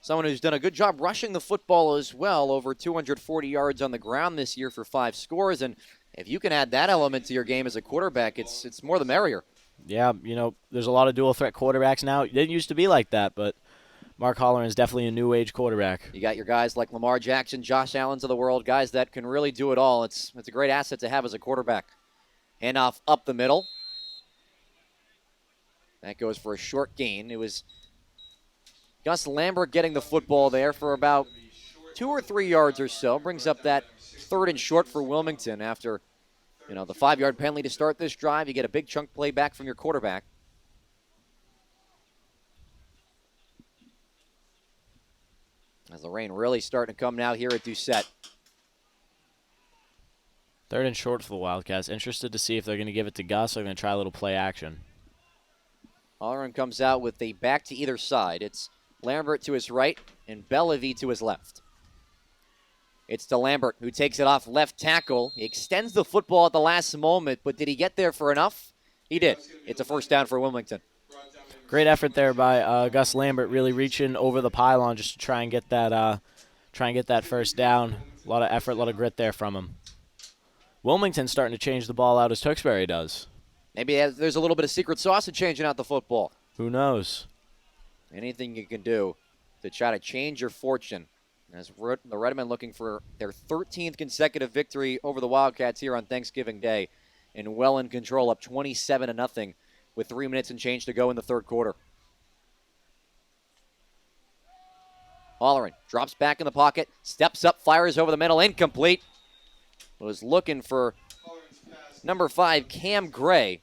Someone who's done a good job rushing the football as well, over 240 yards on the ground this year for 5 scores. And if you can add that element to your game as a quarterback, it's more the merrier. Yeah, there's a lot of dual-threat quarterbacks now. It didn't used to be like that, but Mark Holleran is definitely a new-age quarterback. You got your guys like Lamar Jackson, Josh Allens of the world, guys that can really do it all. It's a great asset to have as a quarterback. Handoff up the middle. That goes for a short gain. It was Gus Lambert getting the football there for about 2 or 3 yards or so. Brings up that 3rd and short for Wilmington after, the 5-yard penalty to start this drive. You get a big chunk play back from your quarterback. As the rain really starting to come now here at Doucette. 3rd and short for the Wildcats. Interested to see if they're going to give it to Gus or they're going to try a little play action. Holleran comes out with a back to either side. It's Lambert to his right and Bellevue to his left. It's to Lambert, who takes it off left tackle. He extends the football at the last moment, but did he get there for enough? He did. It's a first down for Wilmington. Great effort there by Gus Lambert, really reaching over the pylon just to try and get that first down. A lot of effort, a lot of grit there from him. Wilmington's starting to change the ball out as Tewksbury does. Maybe there's a little bit of secret sauce in changing out the football. Who knows? Anything you can do to try to change your fortune. As the Redmen looking for their 13th consecutive victory over the Wildcats here on Thanksgiving Day, and well in control, up 27-0 with 3 minutes and change to go in the third quarter. Holleran drops back in the pocket, steps up, fires over the middle, incomplete. Was looking for number 5, Cam Gray,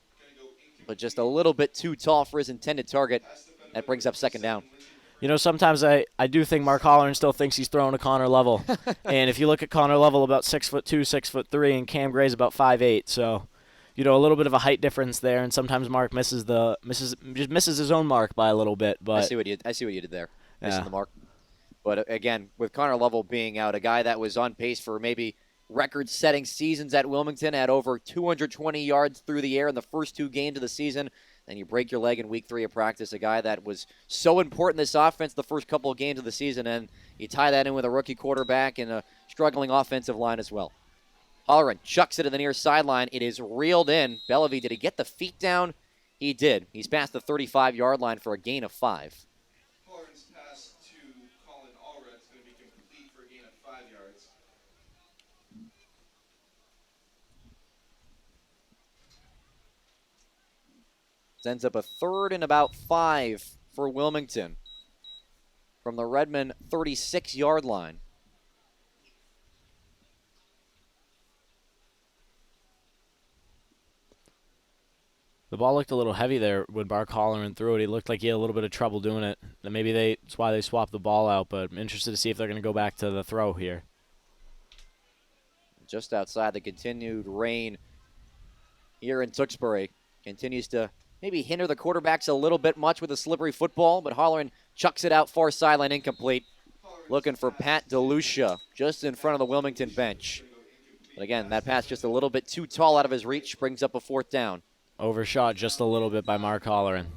but just a little bit too tall for his intended target. That brings up second down. Sometimes I do think Mark Holleran still thinks he's throwing to Connor Lovell. And if you look at Connor Lovell, about 6'2", 6'3", and Cam Gray's about 5'8". So, a little bit of a height difference there, and sometimes Mark misses his own mark by a little bit. But I see what you did there, missing the mark. But again, with Connor Lovell being out, a guy that was on pace for maybe record-setting seasons at Wilmington, at over 220 yards through the air in the first 2 games of the season. Then you break your leg in week 3 of practice, a guy that was so important in this offense the first couple of games of the season, and you tie that in with a rookie quarterback and a struggling offensive line as well. Holleran chucks it to the near sideline. It is reeled in. Bellevue, did he get the feet down? He did. He's past the 35-yard line for a gain of 5. Holleran's pass to Colin Allred is going to be complete for a gain of 5 yards. Ends up a 3rd and about 5 for Wilmington from the Redmond 36-yard line. the ball looked a little heavy there when Mark Holleran threw it. He looked like he had a little bit of trouble doing it. And maybe that's why they swapped the ball out, but I'm interested to see if they're going to go back to the throw here. Just outside, the continued rain here in Tewksbury continues to maybe hinder the quarterbacks a little bit much with a slippery football, but Holleran chucks it out far sideline incomplete. Looking for Pat DeLucia just in front of the Wilmington bench. But again, that pass just a little bit too tall out of his reach, brings up a 4th down. Overshot just a little bit by Mark Holleran.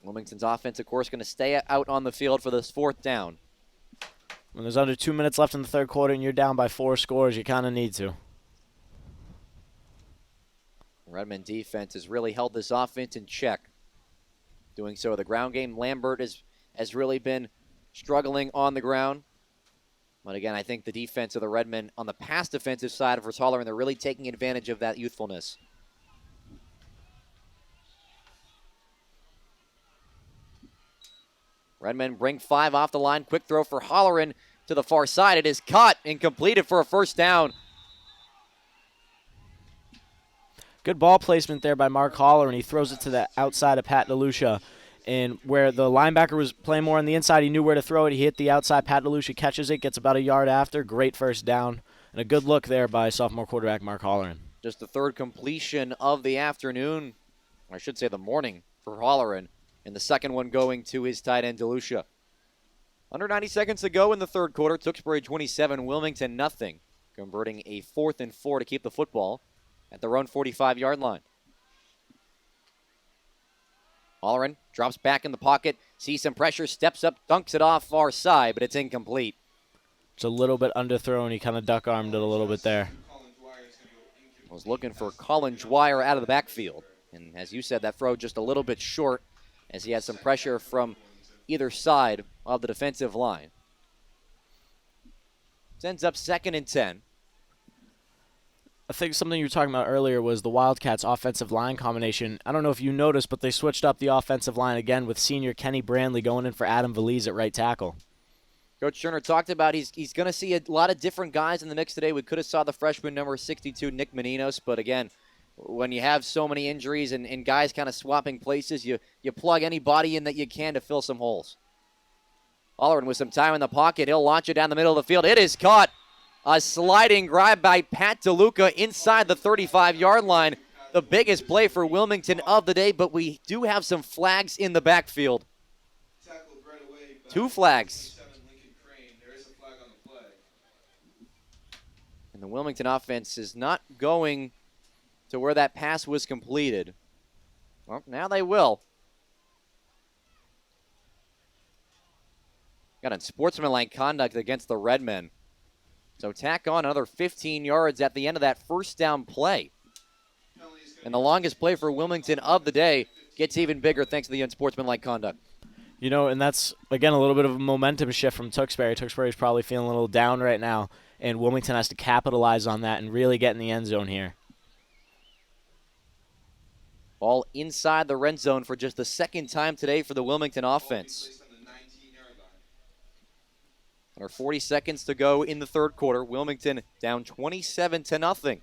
Wilmington's offense, of course, going to stay out on the field for this 4th down. When there's under 2 minutes left in the third quarter and you're down by 4 scores, you kind of need to. Redmond defense has really held this offense in check. Doing so, the ground game, Lambert has really been struggling on the ground. But again, I think the defense of the Redmen on the pass defensive side for Holleran, they're really taking advantage of that youthfulness. Redmen bring 5 off the line. Quick throw for Holleran to the far side. It is caught and completed for a first down. Good ball placement there by Mark Holler, and he throws it to the outside of Pat DeLucia. And where the linebacker was playing more on the inside, he knew where to throw it. He hit the outside. Pat DeLucia catches it, gets about a yard after. Great first down. And a good look there by sophomore quarterback Mark Holleran. Just the third completion of the afternoon, I should say the morning, for Holleran. And the second one going to his tight end, DeLucia. Under 90 seconds to go in the third quarter. Tewksbury 27, Wilmington nothing. Converting a 4th and 4 to keep the football at their own 45-yard line. Holleran drops back in the pocket, sees some pressure, steps up, dunks it off far side, but it's incomplete. It's a little bit underthrown. He kind of duck-armed it a little bit there. Was looking for Colin Dwyer out of the backfield. And as you said, that throw just a little bit short as he had some pressure from either side of the defensive line. It ends up 2nd and 10. I think something you were talking about earlier was the Wildcats' offensive line combination. I don't know if you noticed, but they switched up the offensive line again with senior Kenny Brandley going in for Adam Valise at right tackle. Coach Turner talked about he's going to see a lot of different guys in the mix today. We could have saw the freshman number 62, Nick Meninos, but again, when you have so many injuries and guys kind of swapping places, you plug anybody in that you can to fill some holes. Holleran with some time in the pocket. He'll launch it down the middle of the field. It is caught. A sliding grab by Pat DeLuca inside the 35-yard line. The biggest play for Wilmington of the day, but we do have some flags in the backfield. 2 flags. And the Wilmington offense is not going to where that pass was completed. Well, now they will. Got unsportsmanlike conduct against the Redmen. So tack on another 15 yards at the end of that first down play. And the longest play for Wilmington of the day gets even bigger thanks to the unsportsmanlike conduct. You know, and that's, again, a little bit of a momentum shift from Tewksbury. Tewksbury's probably feeling a little down right now, and Wilmington has to capitalize on that and really get in the end zone here. Ball inside the red zone for just the second time today for the Wilmington offense. Under 40 seconds to go in the third quarter. Wilmington down 27-0.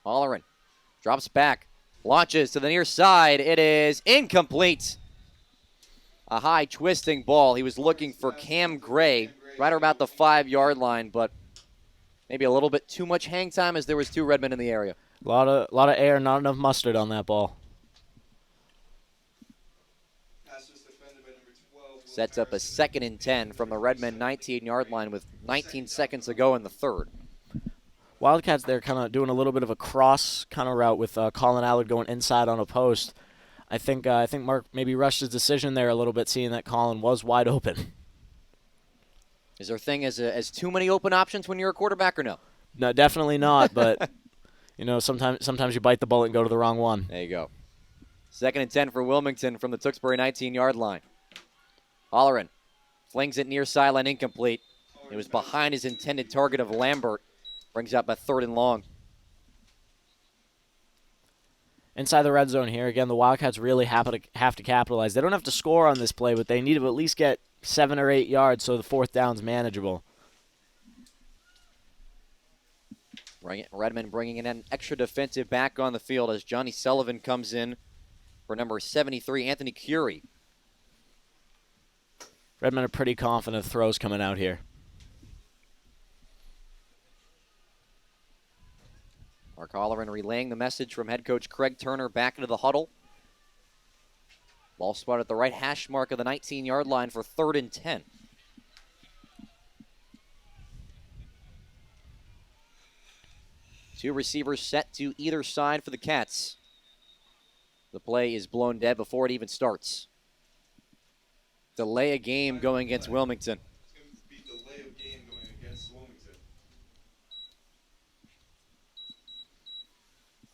Holleran drops back, launches to the near side. It is incomplete. A high twisting ball. He was looking for Cam Gray right about the 5-yard line, but maybe a little bit too much hang time as there was 2 Redmen in the area. A lot of air, not enough mustard on that ball. Sets up a 2nd and 10 from the Redmen 19-yard line with 19 seconds to go in the third. Wildcats, they're kind of doing a little bit of a cross kind of route with Colin Allard going inside on a post. I think Mark maybe rushed his decision there a little bit, seeing that Colin was wide open. Is there a thing as too many open options when you're a quarterback or no? No, definitely not, but you know, sometimes you bite the bullet and go to the wrong one. There you go. 2nd and 10 for Wilmington from the Tewksbury 19-yard line. Holleran flings it near sideline, incomplete. It was behind his intended target of Lambert. Brings up a 3rd and long. Inside the red zone here, again, the Wildcats really have to capitalize. They don't have to score on this play, but they need to at least get 7 or 8 yards so the 4th down's manageable. Redmond bringing in an extra defensive back on the field as Johnny Sullivan comes in for number 73, Anthony Curie. Redmond are pretty confident throws coming out here. Mark Holleran relaying the message from head coach Craig Turner back into the huddle. Ball spotted at the right hash mark of the 19-yard line for 3rd and 10. Two receivers set to either side for the Cats. The play is blown dead before it even starts. Delay a game going against Wilmington. It's going to be delay of game going against Wilmington.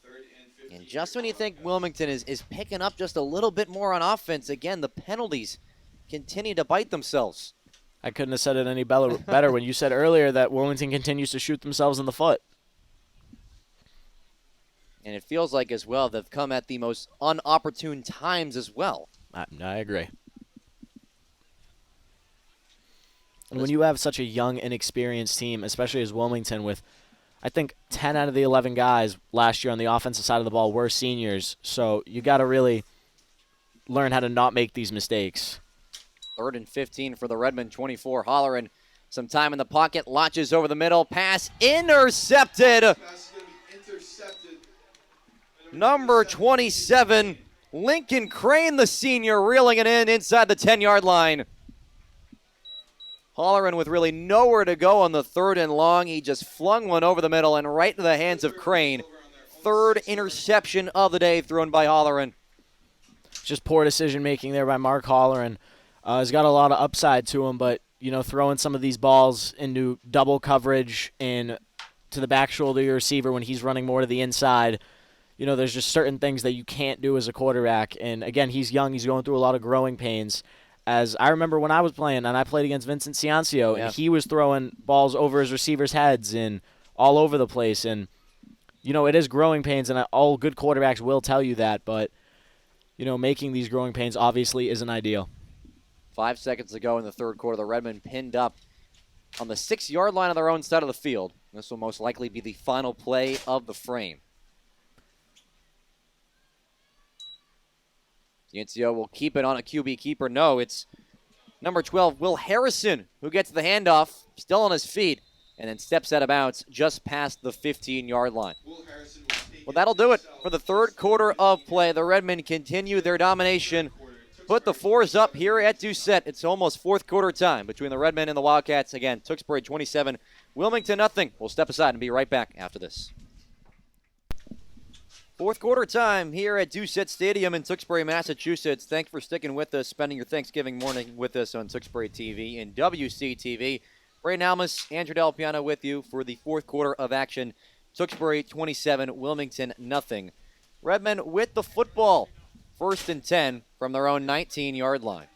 3rd and 15. And Just when you think Wilmington is picking up just a little bit more on offense, again, the penalties continue to bite themselves. I couldn't have said it any better when you said earlier that Wilmington continues to shoot themselves in the foot. And it feels like, as well, they've come at the most unopportune times as well. I agree. And when you have such a young, inexperienced team, especially as Wilmington, with, I think, 10 out of the 11 guys last year on the offensive side of the ball were seniors, so you got to really learn how to not make these mistakes. 3rd and 15 for the Redmen, 24. Holleran, some time in the pocket, launches over the middle, pass intercepted. Pass is going to be intercepted. Number 27, Lincoln Crane, the senior, reeling it in inside the 10-yard line. Holleran with really nowhere to go on the 3rd and long. He just flung one over the middle and right into the hands of Crane. 3rd interception of the day thrown by Holleran. Just poor decision-making there by Mark Holleran. He's got a lot of upside to him, but, throwing some of these balls into double coverage and to the back shoulder of your receiver when he's running more to the inside, there's just certain things that you can't do as a quarterback. And, again, he's young. He's going through a lot of growing pains. As I remember when I was playing, and I played against Vincent Ciancio, and he was throwing balls over his receivers' heads and all over the place. And, it is growing pains, and all good quarterbacks will tell you that. But, making these growing pains obviously isn't ideal. 5 seconds to go in the 3rd quarter. The Redmen pinned up on the 6-yard line on their own side of the field. This will most likely be the final play of the frame. Ciancio will keep it on a QB keeper. No, it's number 12, Will Harrison, who gets the handoff, still on his feet, and then steps out of bounds just past the 15-yard line. Well, that'll do it for the 3rd quarter of play. The Redmen continue their domination. Put the 4s up here at Doucette. It's almost 4th quarter time between the Redmen and the Wildcats. Again, Tewksbury 27, Wilmington nothing. We'll step aside and be right back after this. 4th quarter time here at Doucette Stadium in Tewksbury, Massachusetts. Thanks for sticking with us, spending your Thanksgiving morning with us on Tewksbury TV and WCTV. Braden Almus, Andrew Del Piano with you for the 4th quarter of action. Tewksbury 27, Wilmington nothing. Redmen with the football. 1st and 10 from their own 19-yard line.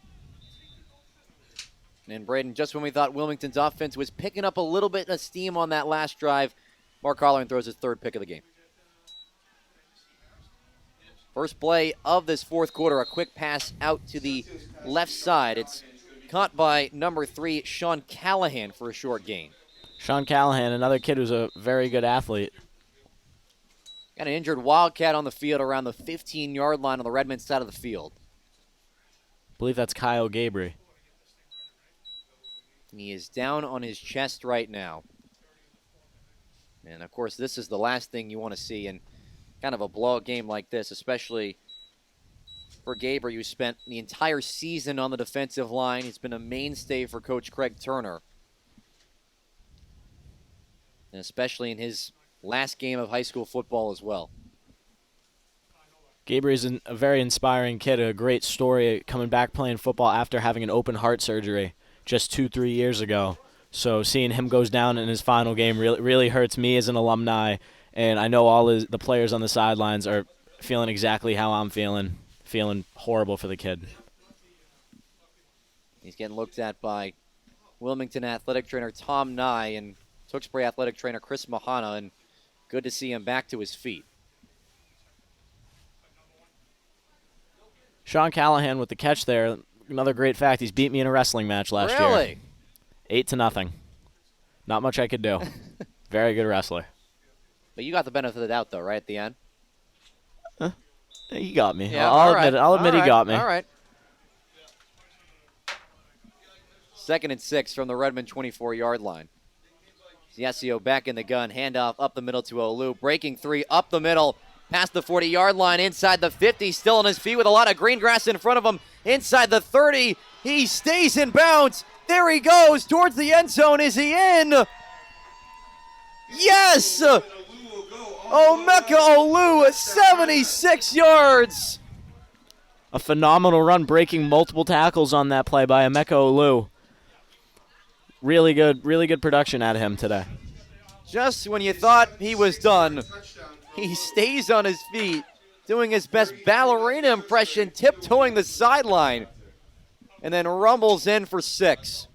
And Braden, just when we thought Wilmington's offense was picking up a little bit of steam on that last drive, Mark Holleran throws his 3rd pick of the game. First play of this 4th quarter, a quick pass out to the left side. It's caught by number 3, Sean Callahan, for a short gain. Sean Callahan, another kid who's a very good athlete. Got an injured Wildcat on the field around the 15-yard line on the Redmond side of the field. I believe that's Kyle Gabry. He is down on his chest right now. And, of course, this is the last thing you want to see in kind of a blowout game like this, especially for Gabry, who spent the entire season on the defensive line. He's been a mainstay for Coach Craig Turner. And especially in his last game of high school football as well. Gabry is a very inspiring kid, a great story coming back playing football after having an open heart surgery just 2-3 years ago. So seeing him goes down in his final game really hurts me as an alumni, and I know all the players on the sidelines are feeling exactly how I'm feeling horrible for the kid. He's getting looked at by Wilmington athletic trainer Tom Nye and Tewksbury athletic trainer Chris Mahana, and good to see him back to his feet. Sean Callahan with the catch there. Another great fact, he's beat me in a wrestling match last year. Really? 8-0. Not much I could do. Very good wrestler. But you got the benefit of the doubt, though, right, at the end? He got me. Yeah, I'll admit he got me. All right. 2nd and 6 from the Redmond 24-yard line. Ciancio back in the gun. Handoff up the middle to Olu. Breaking 3 up the middle. Past the 40-yard line, inside the 50. Still on his feet with a lot of green grass in front of him. Inside the 30. He stays in bounds. There he goes towards the end zone. Is he in? Yes! Omeka Olu, 76 yards. A phenomenal run, breaking multiple tackles on that play by Omeka Olu. Really good production out of him today. Just when you thought he was done, he stays on his feet doing his best ballerina impression, tiptoeing the sideline, and then rumbles in for 6.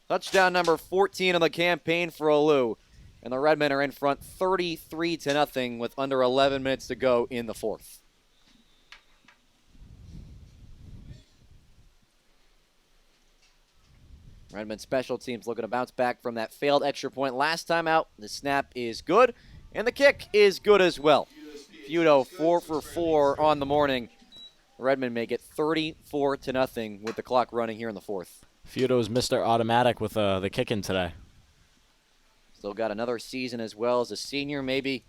Touchdown number 14 on the campaign for Olu. And the Redmen are in front 33-0 with under 11 minutes to go in the 4th. Redmond special teams looking to bounce back from that failed extra point last time out. The snap is good, and the kick is good as well. Feudo 4 for 4 on the morning. Redmond make it 34-0 with the clock running here in the 4th. Feudo's Mr. Automatic with the kicking today. Still got another season as well as a senior. Maybe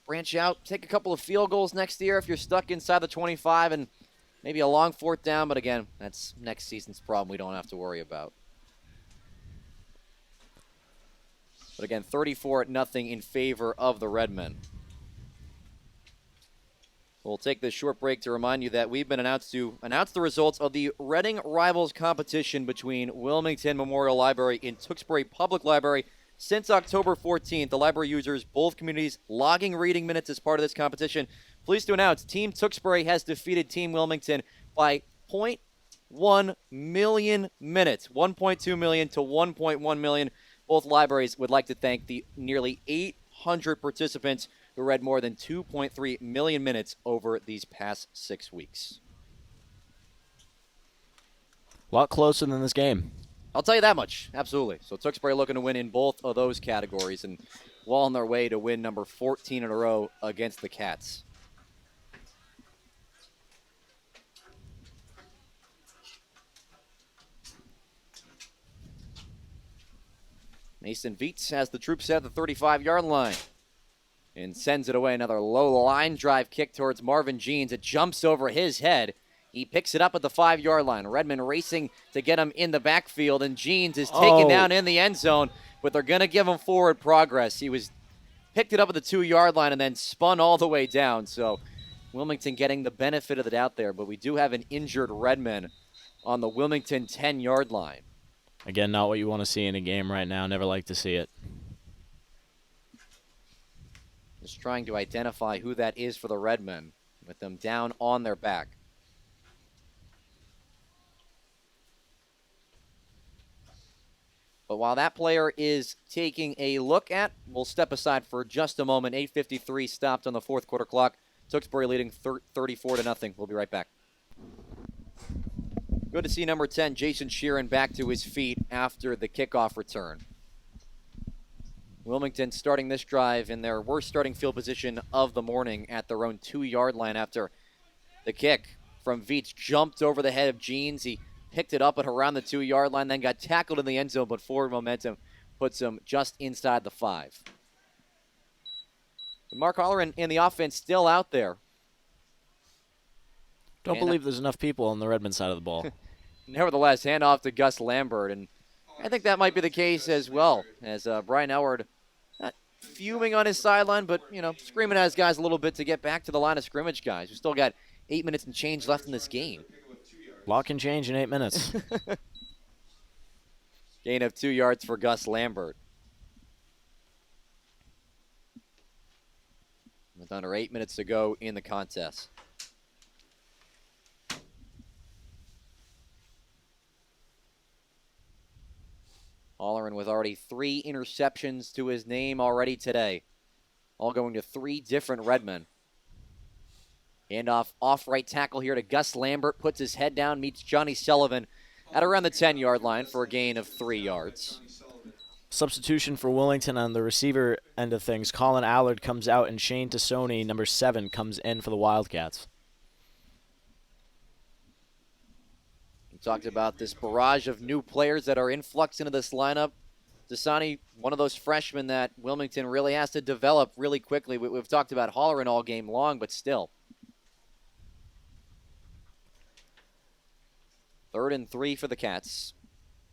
branch out, take a couple of field goals next year if you're stuck inside the 25 and maybe a long 4th down. But again, that's next season's problem we don't have to worry about. But again, 34-0 in favor of the Redmen. We'll take this short break to remind you that we've been announced to announce the results of the Reading Rivals competition between Wilmington Memorial Library and Tewksbury Public Library. Since October 14th, the library users, both communities, logging reading minutes as part of this competition. Pleased to announce Team Tewksbury has defeated Team Wilmington by 0.1 million minutes, 1.2 million to 1.1 million. Both libraries would like to thank the nearly 800 participants who read more than 2.3 million minutes over these past 6 weeks. A lot closer than this game. I'll tell you that much, absolutely. So Tewksbury looking to win in both of those categories and well on their way to win number 14 in a row against the Cats. Mason Viets has the troops at the 35-yard line and sends it away. Another low line drive kick towards Marvin Jeans. It jumps over his head. He picks it up at the 5-yard line. Redmond racing to get him in the backfield, and Jeans is taken down in the end zone, but they're going to give him forward progress. He picked it up at the 2-yard line and then spun all the way down. So Wilmington getting the benefit of the doubt there, but we do have an injured Redmond on the Wilmington 10-yard line. Again, not what you want to see in a game right now. Never like to see it. Just trying to identify who that is for the Redmen with them down on their back. But while that player is taking a look at, we'll step aside for just a moment. 8:53 stopped on the 4th quarter clock. Tewksbury leading 34-0. We'll be right back. Good to see number 10, Jason Sheeran, back to his feet after the kickoff return. Wilmington starting this drive in their worst starting field position of the morning at their own 2-yard line after the kick from Viets jumped over the head of Jeans. He picked it up at around the 2-yard line, then got tackled in the end zone, but forward momentum puts him just inside the 5. Mark Holleran in the offense still out there. Don't believe there's enough people on the Redmond side of the ball. Nevertheless, handoff to Gus Lambert, and I think that might be the case as well, as Brian Elward not fuming on his sideline, but, screaming at his guys a little bit to get back to the line of scrimmage, guys. We still got 8 minutes and change left in this game. Lot can change in 8 minutes. Gain of 2 yards for Gus Lambert. With under 8 minutes to go in the contest. Holleran with already 3 interceptions to his name already today. All going to 3 different Redmen. Handoff off right tackle here to Gus Lambert. Puts his head down, meets Johnny Sullivan at around the 10-yard line for a gain of 3 yards. Substitution for Wilmington on the receiver end of things. Colin Allard comes out, and Shane Tassoni, number 7, comes in for the Wildcats. We talked about this barrage of new players that are influx into this lineup. Tassoni, one of those freshmen that Wilmington really has to develop really quickly. We've talked about Holleran all game long, but still. 3rd and 3 for the Cats.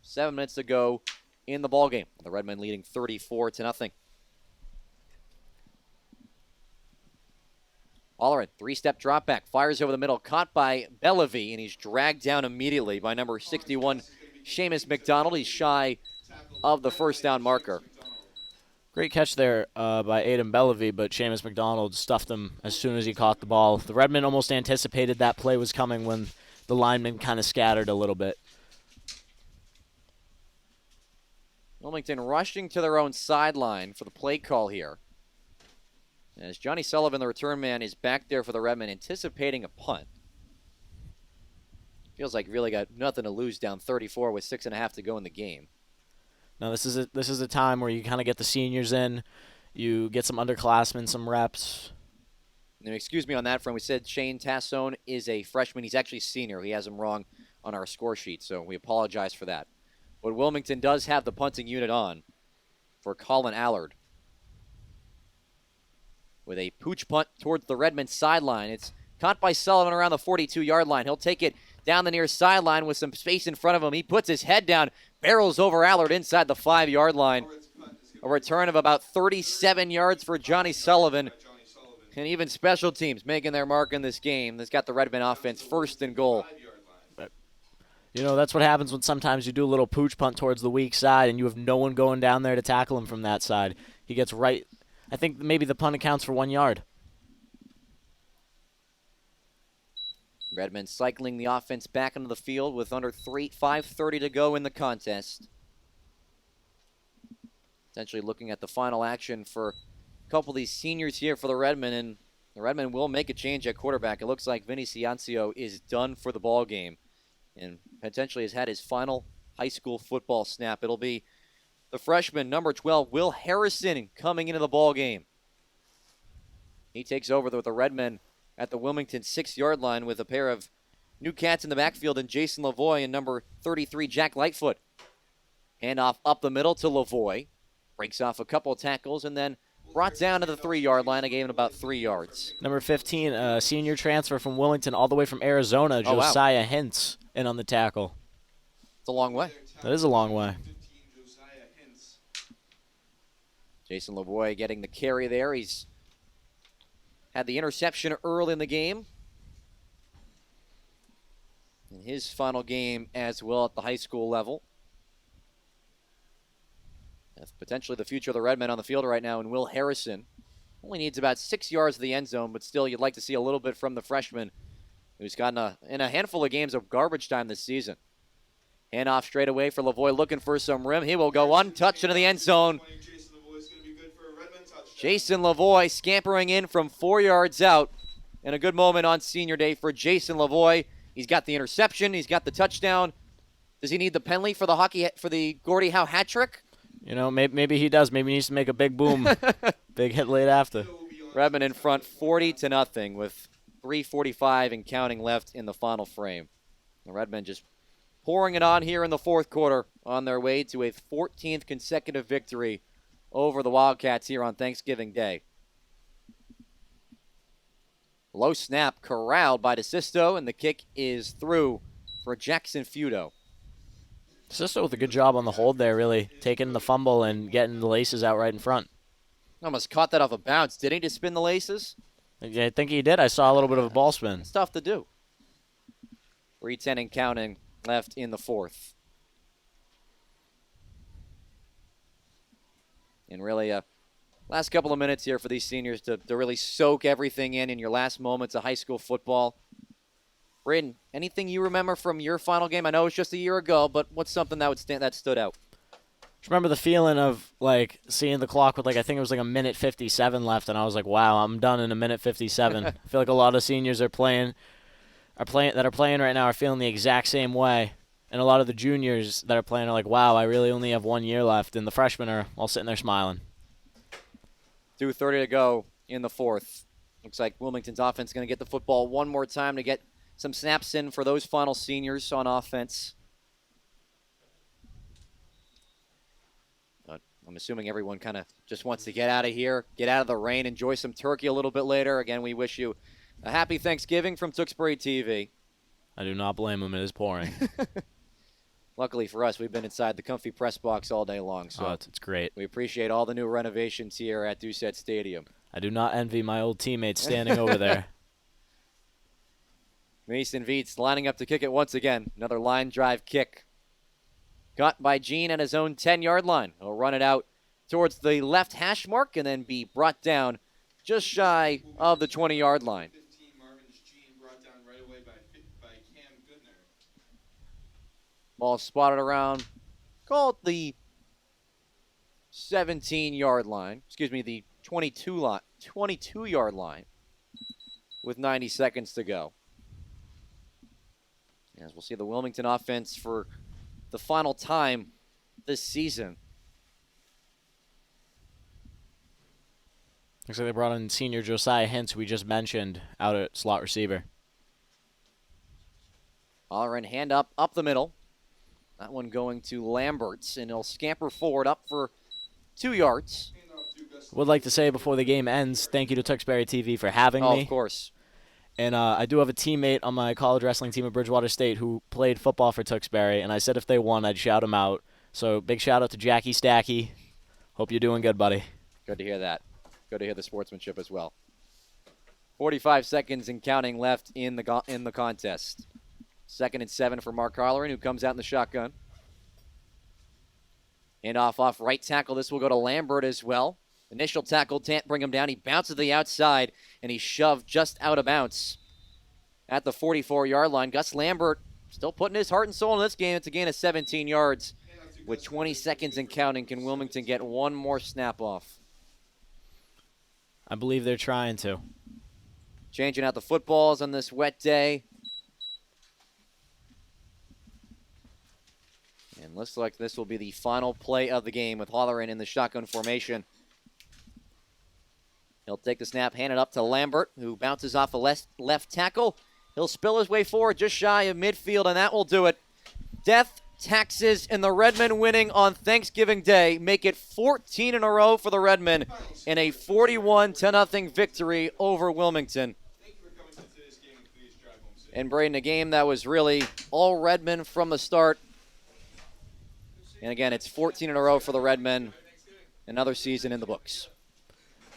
7 minutes to go in the ballgame. The Redmen leading 34-0. Holleran, 3-step drop back, fires over the middle, caught by Bellevue, and he's dragged down immediately by number 61, Seamus McDonald. He's shy of the first down marker. Great catch there by Aiden Bellevue, but Seamus McDonald stuffed him as soon as he caught the ball. The Redmen almost anticipated that play was coming when the linemen kind of scattered a little bit. Wilmington rushing to their own sideline for the play call here. As Johnny Sullivan, the return man, is back there for the Redmen, anticipating a punt. Feels like really got nothing to lose down 34 with 6.5 to go in the game. Now this is a time where you kind of get the seniors in, you get some underclassmen, some reps. Now, excuse me on that front. We said Shane Tassone is a freshman. He's actually a senior. He has him wrong on our score sheet, so we apologize for that. But Wilmington does have the punting unit on for Colin Allard. With a pooch punt towards the Redmond sideline. It's caught by Sullivan around the 42-yard line. He'll take it down the near sideline with some space in front of him. He puts his head down, barrels over Allard inside the 5-yard line. A return of about 37 yards for Johnny Sullivan. And even special teams making their mark in this game. That's got the Redmond offense first and goal. You know, that's what happens when sometimes you do a little pooch punt towards the weak side and you have no one going down there to tackle him from that side. He gets right. I think maybe the punt accounts for 1 yard. Redmond cycling the offense back into the field with under 5:30 to go in the contest. Essentially looking at the final action for a couple of these seniors here for the Redmen, and the Redmen will make a change at quarterback. It looks like Vinny Ciancio is done for the ball game and potentially has had his final high school football snap. It'll be the freshman, number 12, Will Harrison, coming into the ball game. He takes over with the Redmen at the Wilmington 6-yard line with a pair of new cats in the backfield and Jason Lavoie and number 33, Jack Lightfoot. Handoff up the middle to Lavoie. Breaks off a couple of tackles and then brought down to the 3-yard line. I gave him about 3 yards. Number 15, senior transfer from Wilmington all the way from Arizona, Josiah Hintz, in on the tackle. It's a long way. That is a long way. Jason Lavoie getting the carry there. He's had the interception early in the game. In his final game as well at the high school level. That's potentially the future of the Redmen on the field right now. And Will Harrison only needs about 6 yards to the end zone, but still you'd like to see a little bit from the freshman who's gotten in a handful of games of garbage time this season. Handoff straight away for Lavoie looking for some rim. He will go untouched into the end zone. Jason Lavoie scampering in from 4 yards out. And a good moment on senior day for Jason Lavoie. He's got the interception. He's got the touchdown. Does he need the penalty for the Gordie Howe hat trick? You know, maybe he does. Maybe he needs to make a big boom. Big hit late after. Redmond in front 40-0 with 3:45 and counting left in the final frame. The Redmen just pouring it on here in the fourth quarter on their way to a 14th consecutive victory over the Wildcats here on Thanksgiving Day. Low snap corralled by DeSisto, and the kick is through for Jackson Feudo. DeSisto with a good job on the hold there, really taking the fumble and getting the laces out right in front. Almost caught that off a bounce. Did he just spin the laces? I think he did. I saw a little bit of a ball spin. It's tough to do. 3:10 and counting left in the fourth. And really, last couple of minutes here for these seniors to really soak everything in your last moments of high school football. Braden, anything you remember from your final game? I know it's just a year ago, but what's something that stood out? Just remember the feeling of like seeing the clock with I think it was a minute 57 left, and I was like, "Wow, I'm done in a minute 57." I feel like a lot of seniors are playing right now are feeling the exact same way, and a lot of the juniors that are playing are like, "Wow, I really only have 1 year left," and the freshmen are all sitting there smiling. 2:30 to go in the fourth. Looks like Wilmington's offense is going to get the football one more time to get some snaps in for those final seniors on offense. I'm assuming everyone kind of just wants to get out of here, get out of the rain, enjoy some turkey a little bit later. Again, we wish you a happy Thanksgiving from Tewksbury TV. I do not blame them. It is pouring. Luckily for us, we've been inside the comfy press box all day long. So it's great. We appreciate all the new renovations here at Doucette Stadium. I do not envy my old teammates standing over there. Mason Viets lining up to kick it once again. Another line drive kick. Caught by Gene at his own 10-yard line. He'll run it out towards the left hash mark and then be brought down just shy of the 20-yard line. 15, Marvin's Gene brought down right away by Cam Goodner. Ball spotted around, call it the 17-yard line. Excuse me, the 22-yard line with 90 seconds to go. As we'll see the Wilmington offense for the final time this season. Looks like they brought in senior Josiah Hintz, we just mentioned, out at slot receiver. Holleran hand up the middle. That one going to Lamberts, and he'll scamper forward up for 2 yards. Would like to say before the game ends, thank you to Tewksbury TV for having me. Of course. And I do have a teammate on my college wrestling team at Bridgewater State who played football for Tewksbury, and I said if they won, I'd shout him out. So big shout out to Jackie Stacky. Hope you're doing good, buddy. Good to hear that. Good to hear the sportsmanship as well. 45 seconds and counting left in the contest. 2nd and 7 for Mark Holleran, who comes out in the shotgun. Handoff off right tackle. This will go to Lambert as well. Initial tackle can't bring him down. He bounces to the outside, and he's shoved just out of bounds at the 44-yard line. Gus Lambert still putting his heart and soul in this game. It's a gain of 17 yards. With 20 seconds and counting, can Wilmington get one more snap off? I believe they're trying to. Changing out the footballs on this wet day. And looks like this will be the final play of the game with Holleran in the shotgun formation. He'll take the snap, hand it up to Lambert, who bounces off the left tackle. He'll spill his way forward just shy of midfield, and that will do it. Death, taxes, and the Redmen winning on Thanksgiving Day make it 14 in a row for the Redmen in a 41-0 victory over Wilmington. Thank you for coming to today's game, and please drive home safe. And Braden, a game that was really all Redmen from the start. And again, it's 14 in a row for the Redmen. Another season in the books.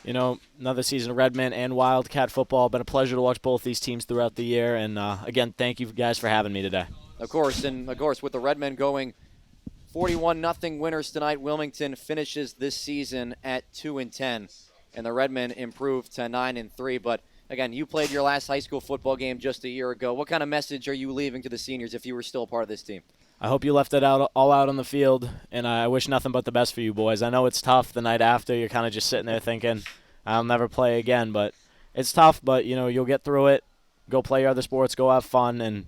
You know, another season of Redmen and Wildcat football. Been a pleasure to watch both these teams throughout the year. And again, thank you guys for having me today. Of course, with the Redmen going 41-0 winners tonight, Wilmington finishes this season at 2-10, and the Redmen improved to 9-3. But again, you played your last high school football game just a year ago. What kind of message are you leaving to the seniors if you were still a part of this team? I hope you left it all out on the field, and I wish nothing but the best for you boys. I know it's tough the night after. You're kind of just sitting there thinking, I'll never play again. But it's tough, but, you know, you'll get through it. Go play your other sports. Go have fun, and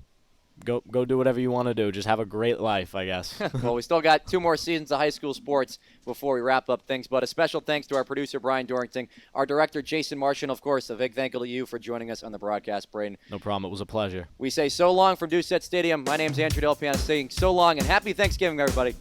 go do whatever you want to do. Just have a great life, I guess. Well, we still got 2 more seasons of high school sports before we wrap up things. But a special thanks to our producer, Brian Dorrington, our director, Jason Martian. Of course, a big thank you to you for joining us on the broadcast, Braden. No problem. It was a pleasure. We say so long from Doucette Stadium. My name's Andrew Delpiana saying so long and happy Thanksgiving, everybody.